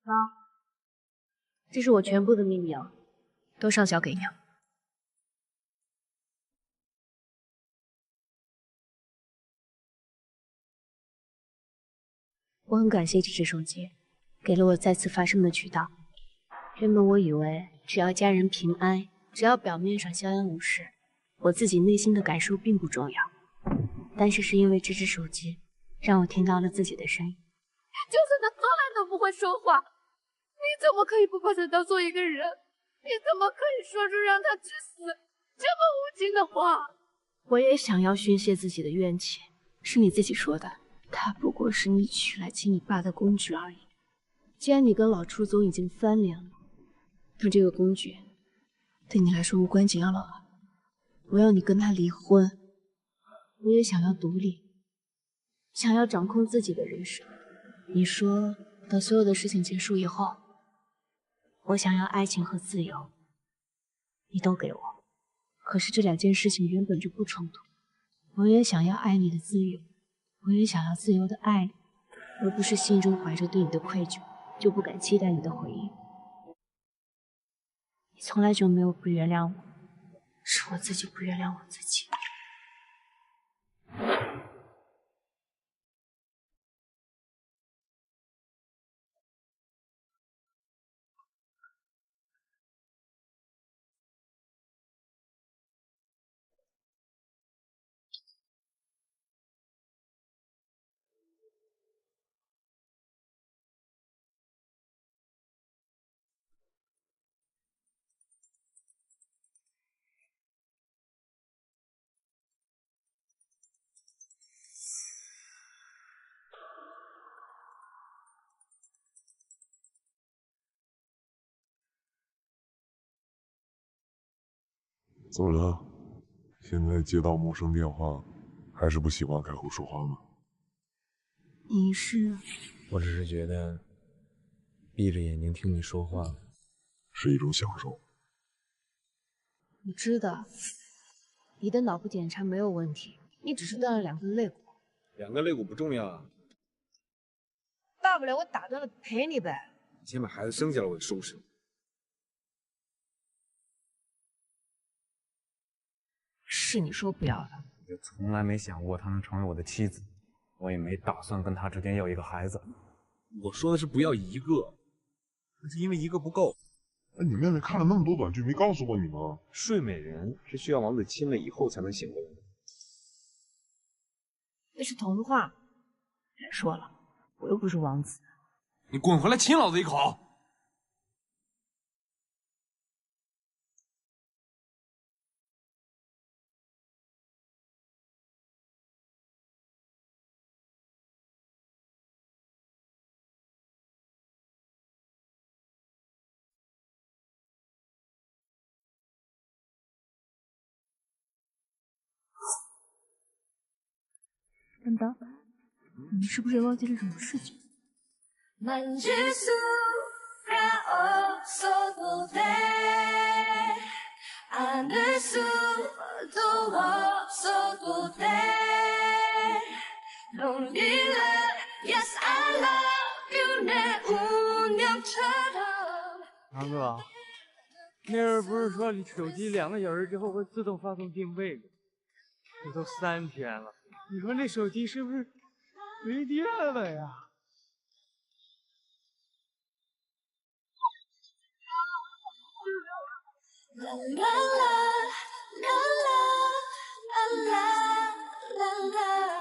妈，这是我全部的秘密啊，都上交给你。我很感谢这只手机，给了我再次发声的渠道。原本我以为只要家人平安，只要表面上相安无事，我自己内心的感受并不重要，但是因为这只手机，让我听到了自己的声音。就算他从来都不会说话，你怎么可以不把他当做一个人？你怎么可以说出让他致死这么无情的话？我也想要宣泄自己的怨气，是你自己说的，他不过是你娶来亲你爸的工具而已。既然你跟老初总已经翻脸了，那这个工具对你来说无关紧要了吧？我要你跟他离婚，我也想要独立，想要掌控自己的人生。你说，等所有的事情结束以后，我想要爱情和自由，你都给我。可是这两件事情原本就不冲突。我也想要爱你的自由，我也想要自由的爱你，而不是心中怀着对你的愧疚，就不敢期待你的回应。你从来就没有不原谅我，是我自己不原谅我自己。怎么了？现在接到陌生电话，还是不习惯开口说话吗？你是？我只是觉得，闭着眼睛听你说话，是一种享受。我知道，你的脑部检查没有问题，你只是断了2根肋骨。2根肋骨不重要啊，大不了我打断了赔你呗。你先把孩子生下来，我就收拾你。是你说不要的。我从来没想过她能成为我的妻子，我也没打算跟她之间要一个孩子。我说的是不要1个，那是因为1个不够。那你妹妹看了那么多短剧，没告诉过你吗？睡美人是需要王子亲了以后才能醒过来的。那是童话。别说了，我又不是王子。你滚回来亲老子一口！等等，你是不是忘记了什么事情？堂哥，那人不是说你手机2个小时之后会自动发送定位吗？这都3天了，你说那手机是不是没电了呀？啦啦啦啦啦啦啦啦。